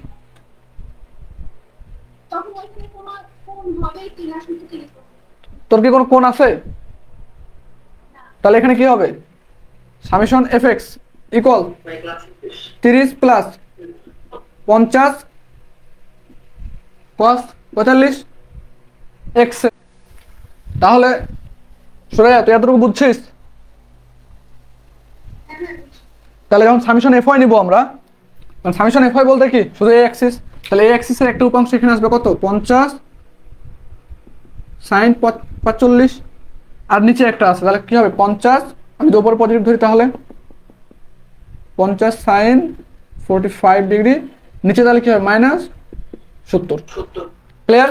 তখন ওইখানে কোনো কোণ হবে কি না শুধু 30 তোর কি কোনো কোণ আছে? তাহলে এখানে কি হবে? সামেশন এফ এক্স ইকুয়াল ভাই ক্লাস 30 প্লাস 50 cos 45 x। তাহলে সুরাইয়া তুই এতটুকু বুঝছিস? তাহলে যখন সামেশন এফ ওয়াই নিব আমরা, সামেশন এফ ওয়াই বলতে কি শুধু এই অ্যাক্সিস, তাহলে এই অ্যাক্সিসের একটা উপাংশ এখানে আসবে কত 50 sin 45 আর নিচে একটা আছে, তাহলে কি হবে 50, আমি তো উপর পজিটিভ ধরি তাহলে 50 sin 45 ডিগ্রি, নিচে তাহলে কি হবে -70। 70। ক্লিয়ার?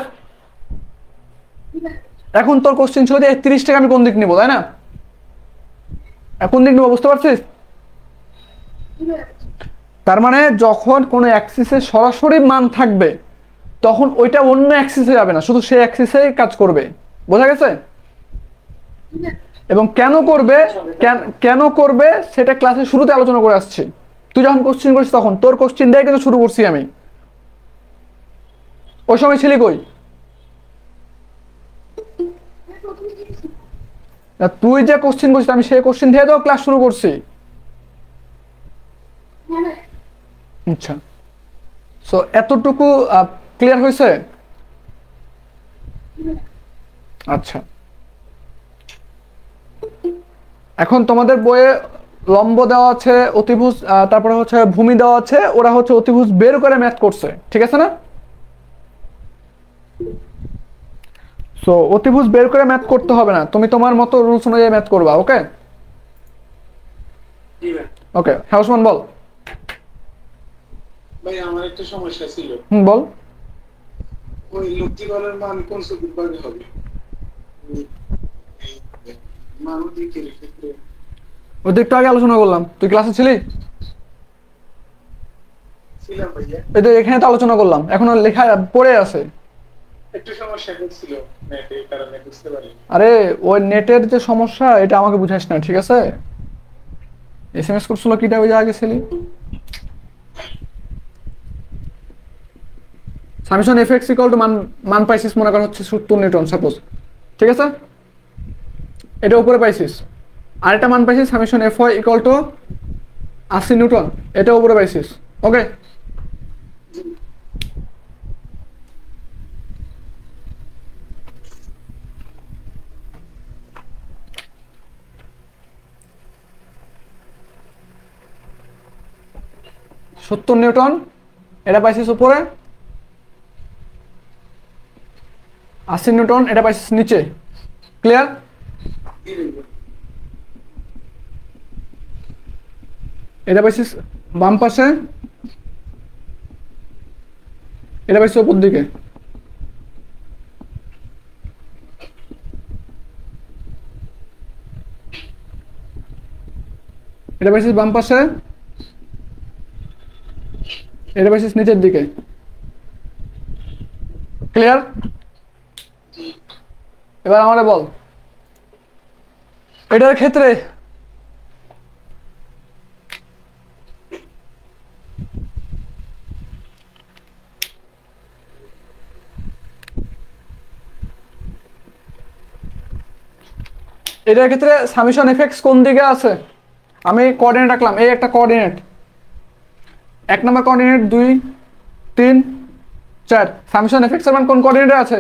এখন তোর কোশ্চেন ছিল যে 30 টাকা আমি কোন দিক নিব, তাই না? এখন দিক নিব, বুঝতে পারছিস? তার মানে যখন কোনো অ্যাক্সিসে সরাসরি মান থাকবে তখন ওইটা অন্য অ্যাক্সিসে যাবে না, শুধু সেই অ্যাক্সিসেই কাজ করবে। বোঝা গেছে? এবং কেন করবে সেটা ক্লাসের শুরুতে আলোচনা করে আসছি। তুই যখন কোশ্চেন করিস তখন তোর কোশ্চেন দিয়ে কিন্তু শুরু করছি আমি, ওই সময় ছিলি কই? তুই যে কোশ্চেন করছিস আমি সেই কোশ্চেন দিয়ে তো ক্লাস শুরু করছি। আচ্ছা, সো এতটুকু ক্লিয়ার হয়েছে? আচ্ছা, এখন তোমাদের বইয়ে লম্ব দেওয়া আছে, অতিভুজ, তারপরে হচ্ছে ভূমি দেওয়া আছে, ওরা হচ্ছে অতিভুজ বের করে ম্যাথ করছে, ঠিক আছে না? সো অতিভুজ বের করে ম্যাথ করতে হবে না, তুমি তোমার মতো রুলস অনুযায়ী ম্যাথ করবা। ওকে ওকে, হ্যাঁ ওসমান বল। ভাই আমার একটা সমস্যা ছিল। বল। ওই লব্ধিবলের মান কোন সূত্রে হবে? মান দিকের ক্ষেত্রে ওই দিকটা আগে আলোচনা করলাম, তুই ক্লাসে ছিলি? ছিলাম ভাইয়া। এই তো এখানে তো আলোচনা করলাম, এখনো লেখা পড়ে আছে। একটু সমস্যা হচ্ছিল নেটের কারণে, বুঝতে পারিনি। আরে ওই নেটের যে সমস্যা এটা আমাকে বুঝাইস না, ঠিক আছে? এসএমএস করছিল কিটা ওই যে আগে ছিলি? সামেশন এফএক্স ইকুয়াল টু মান পাইছিস মনে কর হচ্ছে 70 নিউটন সাপোজ, ঠিক আছে? এটা উপরে পাইছিস, আর একটা মান পাইছিস summation F Y equal to 80 newton, এটা উপরে পাইছিস। ওকে, সত্তর নিউটন এটা পাইছিস উপরে, 80 নিউটন এটা পাইছিস নিচে। ক্লিয়ার? এটা পাইছিস বাম পাশে, এটা পাইছিস উপর দিকে। এটা পাইছিস বাম পাশে, এটা পাইছিস নিচের দিকে। ক্লিয়ার? এবার আমারে বল এটার ক্ষেত্রে সামেশন এফএক্স কোন দিকে আছে? আমি কোঅর্ডিনেট রাখলাম, এই একটা কোঅর্ডিনেট, 1 নম্বর কোঅর্ডিনেট 2 3 4। সামেশন এফএক্স এর মান কোন কোঅর্ডিনেটে আছে?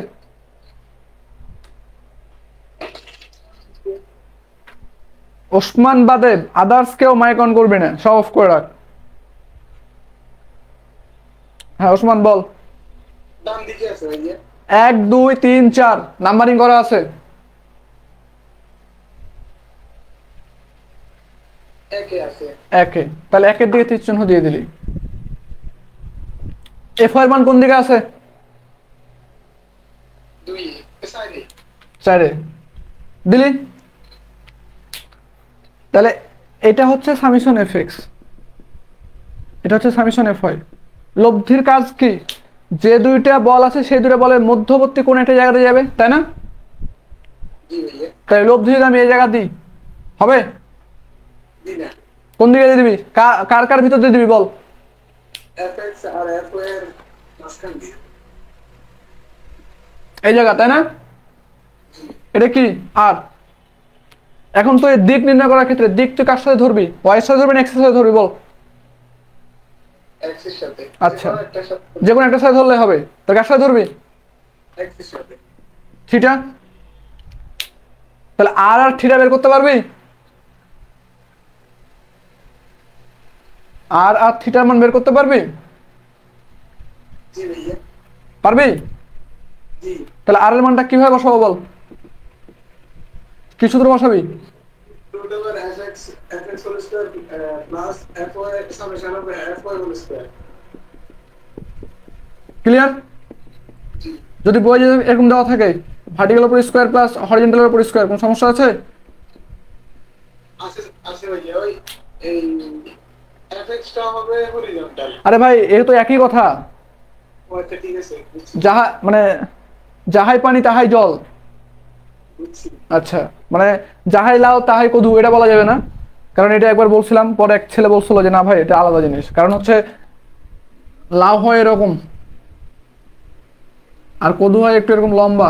ওসমান বাদে আদার্স কেউ মাইক অন করবে না, সব অফ করে রাখ। হ্যাঁ ওসমান বল। ডান দিকে আছে ভাইয়া। 1 2 3 4 নাম্বারিং করা আছে। একে আছে। একে, তাহলে একের দিকে তীর চিহ্ন দিয়ে দিলি। এফ এর মান কোন দিকে আছে? 2 সাইডে। চারে দিলি। তাহলে এটা হচ্ছে সামেশন এফএক্স, এটা হচ্ছে সামেশন এফ ওয়াই। লব্ধির কাজ কি? যে দুইটা বল আছে সেই দুইটা বলের মধ্যবর্তী কোন একটা জায়গাতে যাবে, তাই না? জি ভাইয়া। তাই লব্ধি যদি আমি এই জায়গা দিই হবে? জি না। কোন দিকে দিয়ে দিবি? কার কার ভিতর দিয়ে দিবি বল? এফএক্স আর এফ এর মাঝখান দিয়ে। এই জায়গা, তাই না? এটা কি আর এখন তো এই দিক নির্ণয় করার ক্ষেত্রে দিক তুই কার সাথে ধরবি, ওয়াই এর সাথে ধরবি না এক্স এর সাথে ধরবি বল? এক্স এর সাথে। আচ্ছা যে কোনো একটা সাথে ধরলে হবে, তো কার সাথে ধরবি? এক্স এর সাথে। থিটা, তাহলে আর আর থিটা বের করতে পারবি? আর আর থিটার মান বের করতে পারবি? জি ভাইয়া। পারবি? জি। তাহলে আর এর মানটা কিভাবে বসাবো বল? কি সূত্র বসাবি? root over fx whole square plus fy summation of fy whole square. Clear? যদি বই যদি এরকম দেওয়া থাকে ভার্টিক্যাল উপর স্কয়ার প্লাস হরিজন্টাল উপর স্কয়ার, কোনো সমস্যা আছে? আছে ভাইয়া, ওই এই fx টা হবে হরিজন্টাল। আরে ভাই এই তো একই কথা, আচ্ছা ঠিক আছে, যাহা মানে যাহাই পানি তাহাই জল। বুঝছি। আচ্ছা মানে যাহাই লাউ তাহাই কদু এটা বলা যাবে না, কারণ এটা একবার বলছিলাম, পরে এক ছেলে বলছিল যে না ভাই এটা আলাদা জিনিস, কারণ হচ্ছে লাউ হয় এরকম আর কদু হয় একটু এরকম লম্বা,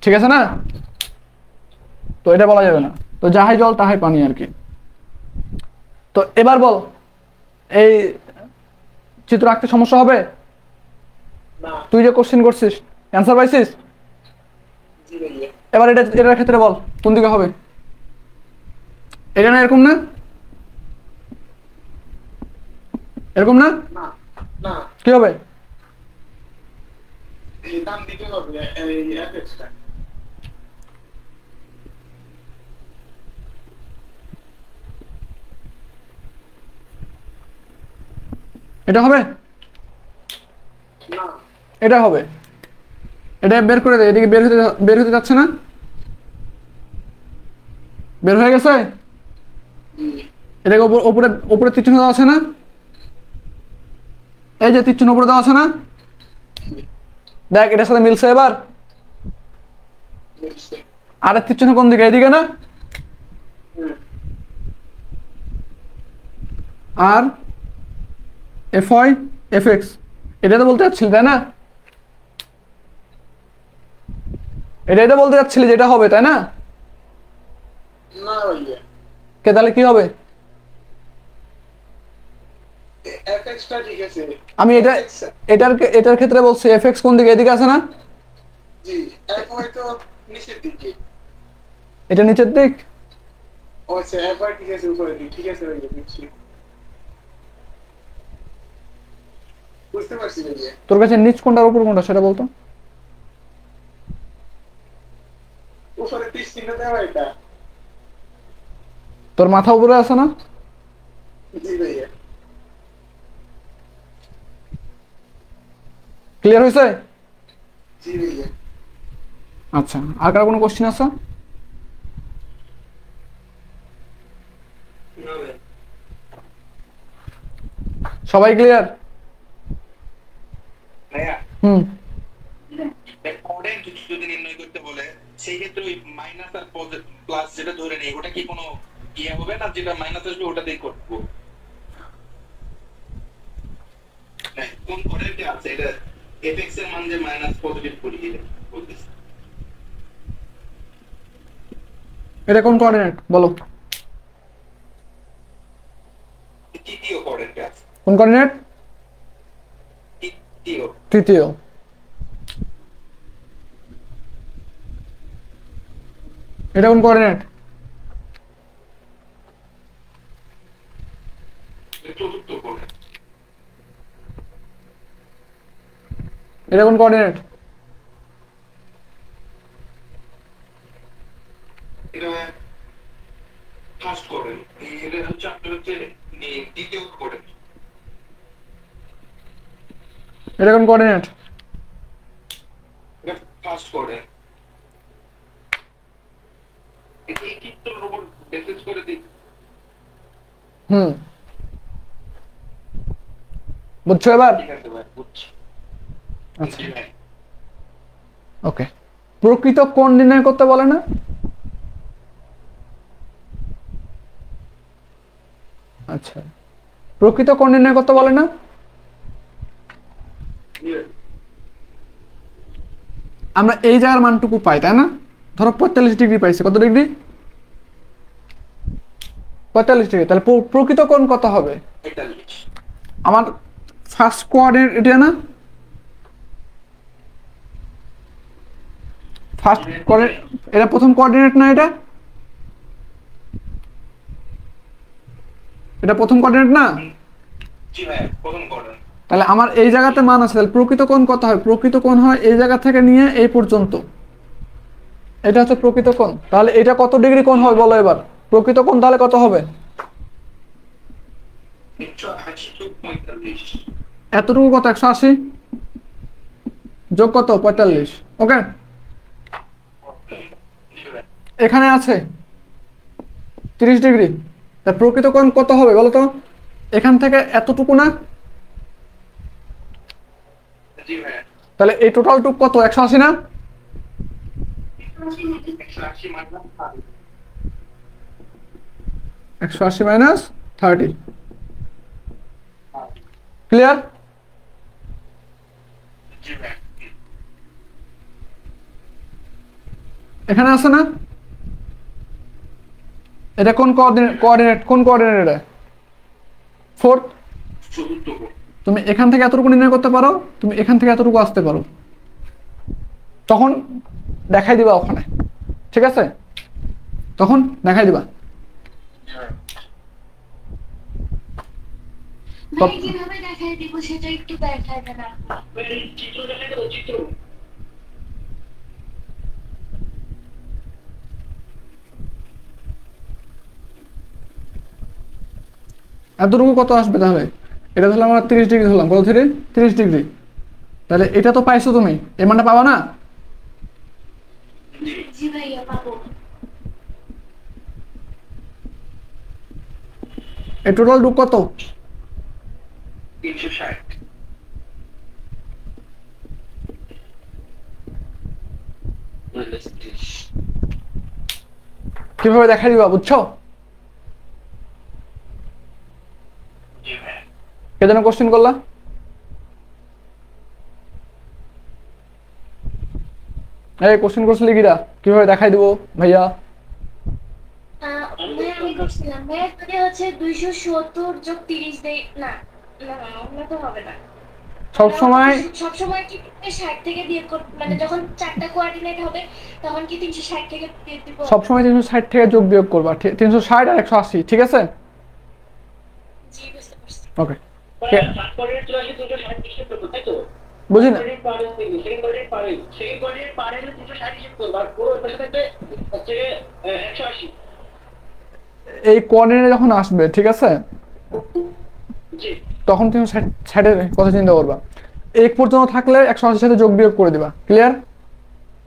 ঠিক আছে না? তো এটা বলা যাবে না, তো যাহাই জল তাহাই পানি আর কি। তো এবার বল এই চিত্র আঁকতে সমস্যা হবে? না। তুই যে কোশ্চেন করছিস অ্যান্সার পাইছিস? জি ভাইয়া। এবার এটার ক্ষেত্রে বল কোন দিকে হবে? এটা না এরকম না, এরকম না, না না, কি হবে? এই ডান দিকে হবে এই fx টা। এটা হবে, না এটা হবে, এটা বের করে দে, এদিকে বের হতে যাচ্ছে না, বের হয়ে গেছে। এটাকে উপরে উপরে তীর চিহ্ন দেওয়া আছে না, এই যে তীর চিহ্ন উপরে দেওয়া আছে না, দেখ এটার সাথে মিলছে। এবার বুঝছি। আর তীর চিহ্ন কোন দিকে? এদিকে না? আর এফ ওয়াই এফ এক্স এটা তো বলতে চাচ্ছিলি তাই না? এটাই তো বলতে চাচ্ছিলি যেটা হবে তাই না? না ভাইয়া, কে তাহলে কি হবে? fx টা ঠিক আছে। আমি এটার ক্ষেত্রে বলছি এফ এক্স কোন দিকে? এদিকে আছে না? জি, fy তো নিচের দিকে। এটা নিচের দিক। ও আচ্ছা, fy ঠিক আছে উপরের দিকে, ঠিক আছে ভাইয়া, বুঝছি। বুঝতে পারছি ভাইয়া। তোর কাছে নিচ কোনটা উপর কোনটা সেটা বলতো? উপরে তীর চিহ্ন দেওয়া এটা। তোর মাথা উপরে আছে না? জি ভাইয়া। ক্লিয়ার হয়েছে? জি ভাইয়া। আচ্ছা আর কার কোনো কোশ্চেন আছে? না ভাই। সবাই ক্লিয়ার? ভাইয়া কোঅর্ডিনেট যদি নির্ণয় করতে বলে সেই ক্ষেত্রে ওই মাইনাস আর প্লাস যেটা ধরে নেই ওটা কি কোনো ইয়ে হবে না, যেটা মাইনাস আসবে ওটাতেই করবো? কোন কোঅর্ডিনেটে আছে এটা? fx এর মান যে মাইনাস পজিটিভ করি এটা বলতেছি। এটা কোন কোঅর্ডিনেট বলো? তৃতীয় কোঅর্ডিনেটে আছে। কোন কোঅর্ডিনেট? তৃতীয়। এটা কোন কোঅর্ডিনেট? চতুর্থ কোঅর্ডিনেট। এটা কোন কোঅর্ডিনেট? এটা ফার্স্ট কোঅর্ডিনেট। এটা হচ্ছে আপনার হচ্ছে দ্বিতীয় কোঅর্ডিনেট। এটা কোন কোঅর্ডিনেট? এটা ফার্স্ট কোঅর্ডিনেট। এটা এই চিত্রের উপর বেসিস করে দিই। বুঝছো এবার? ঠিক আছে ভাই, বুঝছি। আচ্ছা ওকে। প্রকৃত কোণ নির্ণয় করতে বলে না? আচ্ছা প্রকৃত কোণ নির্ণয় করতে বলে না? আমরা এই জায়গার মানটুকু পাই তাই না? ধরো 45 ডিগ্রি পাইছে, কত ডিগ্রি? 45 ডিগ্রি। তাহলে প্রকৃত কোণ কত হবে? 45। আমার ফার্স্ট কোঅর্ডিনেট এটা না, ফার্স্ট কোঅর্ডিনেট, এটা প্রথম কোঅর্ডিনেট না, এটা প্রথম কোঅর্ডিনেট না? জি ভাই, প্রথম কোঅর্ডিনেট। তাহলে আমার এই জায়গাতে মান আছে, তাহলে প্রকৃত কোণ কত হয়? প্রকৃত কোণ হয় এই জায়গা থেকে নিয়ে এই পর্যন্ত, এটা হচ্ছে প্রকৃত কোণ। তাহলে এটা কত ডিগ্রি কোণ হবে বলো এবার? প্রকৃত কোণ তাহলে কত হবে? 180 এতটুকু কত? 180 যোগ কত? 45। ওকে, এখানে আছে 30 ডিগ্রি। তা প্রকৃত কোণ কত হবে বলো তো? এখান থেকে এতটুকু না? জি ভাই। তাহলে এই টোটাল টুক কত? 180 না? 180 মাইনাস 180 মাইনাস 30। ক্লিয়ার? জি ভাই। এখানে আছে না? এটা কোন কোঅর্ডিনেট? কোন কোঅর্ডিনেট এটা? ফোর্থ। চতুর্থ কোণ। তুমি এখান থেকে এতটুকু নির্ণয় করতে পারো, তুমি এখান থেকে এতটুকু আসতে পারো, তখন দেখাই দিবা ওখানে, ঠিক আছে? তখন দেখাই দিবা। ভাই কিভাবে দেখাই দিব সেটা একটু দেখাই দেন আপনি। চিত্র দেখাই দেবো, চিত্র। এতটুকু কত আসবে তাহলে? এটা ধরলাম আমরা 30 ডিগ্রি ধরলাম, কত থেকে? 30 ডিগ্রি। তাহলে এটা তো পাইছো তুমি, এই মানটা পাবা না? জি ভাইয়া পাবো। এই টোটাল টুক কত? 360। কিভাবে দেখাই দিবা বুঝছো? জি ভাই। কে যেন কোশ্চেন করলা? এই কোশ্চেন করছিলি কিরা? কিভাবে দেখাই দিব ভাইয়া? ভাইয়া আমি করছিলাম ভাইয়া, তাহলে হচ্ছে 270 যোগ 30 দেই না, না না ওগুলো তো হবে না। সবসময় সবসময় কি 60 থেকে বিয়োগ মানে যখন চারটা কোঅর্ডিনেট হবে তখন কি 360 থেকে বিয়োগ দিব? সবসময় 360 থেকে যোগ বিয়োগ করবা, 360 আর 180, ঠিক আছে? জি বুঝতে পারছি। ওকে, ফার্স্ট কোঅর্ডিনেট চলে আসে 360 হিসেব করবো, তাই তো? বুঝি না? সেকেন্ড কোঅর্ডিনেট পারে 360 হিসেব করবো, আর পুরো পাশে থাকবে হচ্ছে 180। এই কোঅর্ডিনেট যখন আসবে, ঠিক আছে, জি। তখন তুমি সাইডের কথা চিন্তা করবা। এক পর্যন্ত থাকলে 180 সাথে যোগ বিয়োগ করে দিবা। ক্লিয়ার?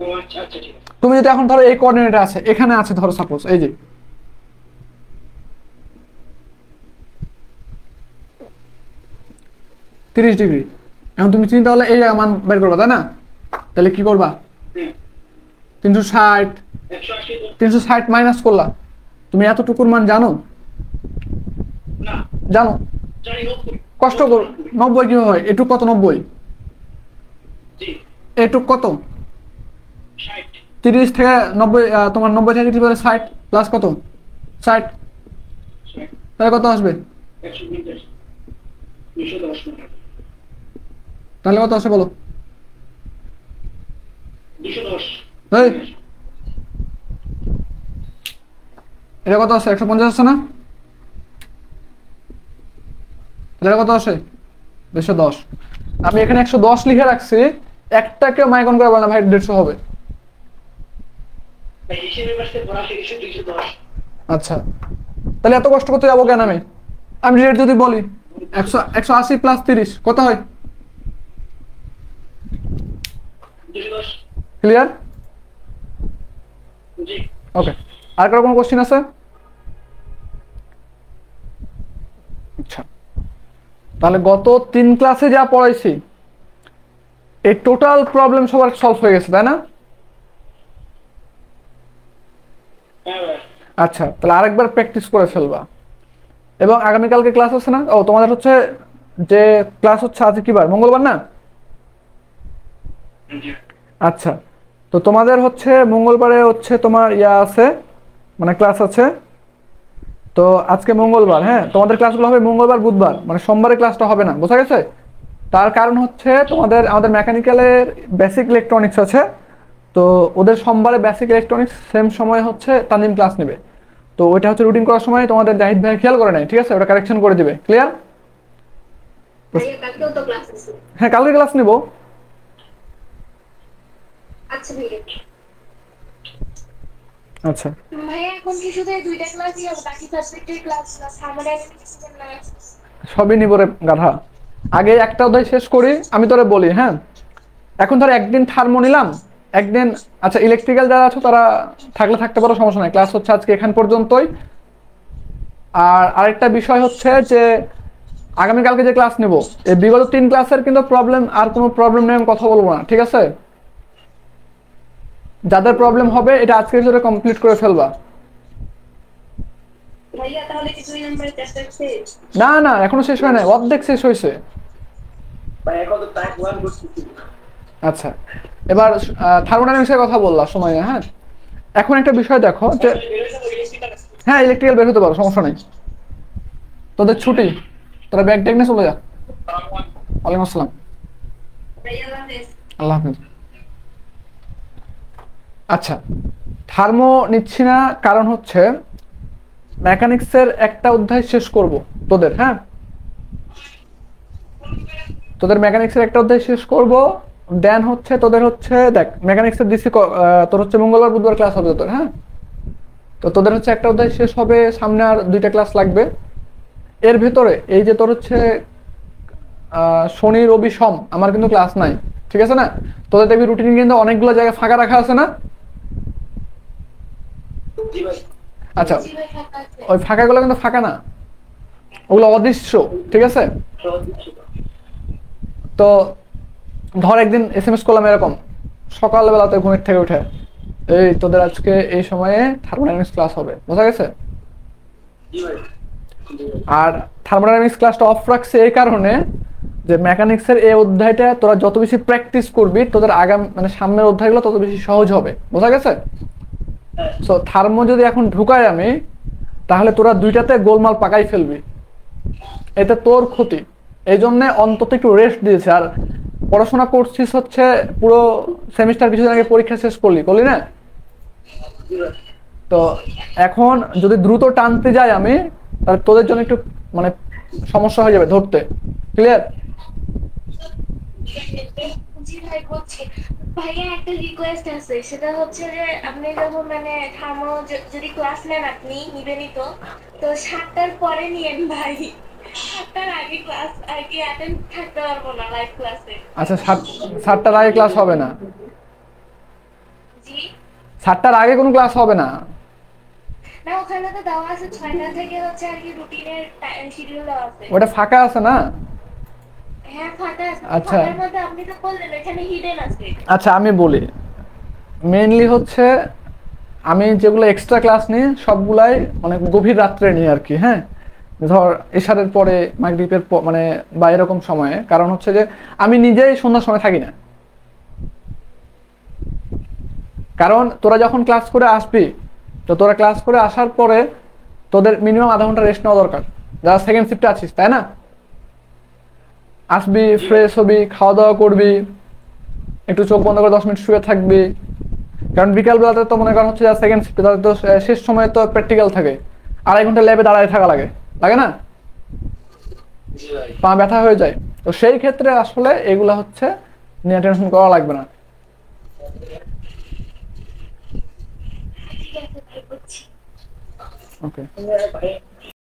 ও আচ্ছা আচ্ছা, ঠিক আছে। তুমি যদি এখন ধরো এই কোঅর্ডিনেটে আছে, এখানে আছে ধরো সাপোজ এই যে, তিরিশ ডিগ্রি। এখন তুমি চিন্তা করলে এই জায়গা মান বের করবা, তাই না? তাহলে কি করবা? 360 180 360 মাইনাস করলা। তুমি এতটুকুর মান জানো? না জানো? জানি, কষ্ট করো। 90 কি হয়? এটুক কত? 90। জি। এটুক কত? 60। 30 থেকে 90, তোমার 90 থেকে 30 বলে 60 প্লাস কত? 60, তাহলে কত আসবে? 120 210 তাহলে কত আসে বলো? 210। এই এটা কত আসে? 150 আসছে না? তাহলে কত আসে? 210। আমি এখানে 110 লিখে রাখছি, একটাকে মাইকন করে বললাম ভাই 150 হবে। এই হিসেবে বসতে বড় হিসেবে 210। আচ্ছা, তাহলে এত কষ্ট করতে যাবো কেন আমি? আমি রেট যদি বলি 180 প্লাস 30 কত হয়? 210। ক্লিয়ার? জি। ওকে, আর কারো কোনো কোশ্চেন আছে? আচ্ছা, তাহলে গত 3 ক্লাসে যা পড়াইছি এই টোটাল প্রবলেম সবার সলভ হয়ে গেছে, তাই না? হ্যাঁ। আচ্ছা, তাহলে আরেকবার প্র্যাকটিস করে ফেলবা। এবং আগামীকালকে ক্লাস আছে না? ও তোমাদের হচ্ছে যে ক্লাস হচ্ছে আজ কি বার? মঙ্গলবার না? জি। আচ্ছা, তো তো তোমাদের হচ্ছে মঙ্গলবারে হচ্ছে তোমার ইয়া আছে, মানে ক্লাস আছে। তো আজকে মঙ্গলবার, হ্যাঁ, তোমাদের ক্লাসগুলো হবে মঙ্গলবার বুধবার, মানে সোমবারে ক্লাসটা হবে না, বোঝা গেছে? তার কারণ হচ্ছে আমাদের মেকানিক্যালের বেসিক ইলেকট্রনিক্স আছে, তো ওদের সোমবারে বেসিক ইলেকট্রনিক্স সেম সময় হচ্ছে তানজিম ক্লাস নেবে। তো ওইটা হচ্ছে রুটিন করার সময় তোমাদের জাহিদ ভাই খেয়াল করে নাই, ঠিক আছে? ওটা কারেকশন করে দিবে, ক্লিয়ার? ভাইয়া কালকেও তো ক্লাস আছে। হ্যাঁ, কালকে ক্লাস নিব। আচ্ছা ভাইয়া। আচ্ছা, ভাইয়া এখন কি শুধু এই দুইটা ক্লাসই হবে, বাকি সাবজেক্টের ক্লাস না সামারাইজেশন না? সবই নিব রে গাধা। আগে একটা অধ্যায় শেষ করি, আমি তোরে বলি, হ্যাঁ। এখন ধর একদিন থার্মো নিলাম, একদিন আচ্ছা ইলেকট্রিক্যাল যারা আছো তারা থাকলে থাকতে পারো, সমস্যা নাই, ক্লাস হচ্ছে আজকে এখান পর্যন্তই। আর আরেকটা বিষয় হচ্ছে যে আগামীকালকে যে ক্লাস নেব, এই বিগত 3 ক্লাসের কিন্তু আর কোনো প্রবলেম নেই, আমি কথা বলবো না, ঠিক আছে? যাদের প্রবলেম হবে এটা আজকের ভিতরে কমপ্লিট করে ফেলবা। ভাইয়া তাহলে কি 2 নম্বরের টেস্ট শেষ? না না, এখনো শেষ হয় নাই, অর্ধেক শেষ হয়েছে। ভাই এখন তো টাইপ 1 করতেছি। আচ্ছা, এবার থার্মোডাইনামিক্সের কথা বললাম সময়, হ্যাঁ। এখন একটা বিষয় দেখো যে হ্যাঁ ইলেকট্রিক্যাল বের হতে পারো, সমস্যা নেই। তোদের ছুটি, তোরা ব্যাগ ট্যাগ নিয়ে চলে যা। ওয়ালাইকুম আসসালাম। ভাইয়া আল্লাহ হাফেজ। আল্লাহ হাফিজ। আচ্ছা, থার্মো নিচ্ছি না কারণ হচ্ছে মেকানিক্সের একটা অধ্যায় শেষ করব তোদের, হ্যাঁ। তোদের মেকানিক্সের একটা অধ্যায় শেষ করব, দেন হচ্ছে তোদের হচ্ছে দেখ মেকানিক্সের দিছি তোর হচ্ছে মঙ্গলবার বুধবার ক্লাস হবে তোর, হ্যাঁ। তো তোদের হচ্ছে একটা অধ্যায় শেষ হবে, সামনে আর 2টা ক্লাস লাগবে। এর ভিতরে এই যে তোর হচ্ছে শনি রবি সোম আমার কিন্তু ক্লাস নাই, ঠিক আছে না? তোদের দেখবি রুটিন কিন্তু অনেকগুলো জায়গায় ফাঁকা রাখা আছে না? জি ভাই। আচ্ছা, জি ভাই ফাঁকা আছে। ওই ফাঁকাগুলো কিন্তু ফাঁকা না, ওগুলো অদৃশ্য, ঠিক আছে? তো ধর একদিন SMS করলাম এরকম সকালবেলাতে ঘুমের থেকে উঠে, এই তোদের আজকে এই সময়ে থার্মোডাইনামিক্স ক্লাস হবে, বোঝা গেছে? জি ভাই। আর থার্মোডাইনামিক্স ক্লাসটা অফ রাখছে এই কারণে যে মেকানিক্সের এই অধ্যায়টা তোরা যত বেশি প্র্যাকটিস করবি তোদের মানে সামনের অধ্যায়গুলো তত বেশি সহজ হবে, বোঝা গেছে? সো থার্মো যদি এখন ঢুকাই আমি, তাহলে তোরা 2টাতে গোলমাল পাকাই ফেলবি, এতে তোর ক্ষতি। এই জন্য অন্তত একটু রেস্ট দিয়েছে। আর পড়াশোনা করছিস হচ্ছে পুরো সেমিস্টার, কিছুদিন আগে পরীক্ষা শেষ করলি না? তো এখন যদি দ্রুত টানতে যাই আমি, তাহলে তোদের জন্য একটু মানে সমস্যা হয়ে যাবে ধরতে, ক্লিয়ার? জি ভাই বলছি। ভাইয়া একটা রিকোয়েস্ট আছে, সেটা হচ্ছে যে আপনি যখন মানে থার্মো যদি ক্লাস নেন, আপনি নিবেনই তো 7টার পরে নিয়েন ভাই। 7টার আগে ক্লাস আর কি অ্যাটেন্ড থাকতে পারবো না লাইভ ক্লাসে। আচ্ছা, 7টার আগে ক্লাস হবে না? জি 7টার আগে কোনো ক্লাস হবে না? না, ওখানে তো দেওয়া আছে 6টা থেকে হচ্ছে আর কি রুটিনের শিডিউল দেওয়া আছে। ওটা ফাঁকা আছে না? হ্যাঁ ফাঁকা আছে। আচ্ছা। ফাঁকার মধ্যে আপনি তো বললেন এখানে হিডেন আছে। আচ্ছা, আমি বলি, মেইনলি হচ্ছে আমি যেগুলো এক্সট্রা ক্লাস নিই সবগুলাই অনেক গভীর রাত্রে নিই আর কি, হ্যাঁ। ধর এশারের পরে মাগরিবের মানে বা এরকম সময়ে, কারণ হচ্ছে যে আমি নিজেই সন্ধ্যার সময় থাকি না। কারণ তোরা যখন ক্লাস করে আসবি, তো তোরা ক্লাস করে আসার পরে তোদের মিনিমাম আধা ঘন্টা রেস্ট নেওয়া দরকার, যারা সেকেন্ড শিফটে আছিস, তাই না? আসবি, ফ্রেশ হবি, খাওয়া দাওয়া করবি, একটু চোখ বন্ধ করে 10 মিনিট শুয়ে থাকবি। কারণ বিকালবেলাতে তো মনে করা হচ্ছে যারা সেকেন্ড শিফটে তাদের তো শেষ সময় তো প্র্যাকটিক্যাল থাকে, 2.5 ঘন্টা ল্যাবে দাঁড়ায় থাকা লাগে না? পা ব্যথা হয়ে যায়। তো সেই ক্ষেত্রে আসলে এগুলা হচ্ছে নিয়ে টেনশন করা লাগবে না। ঠিক আছে ভাই বুঝছি। ওকে। ভাই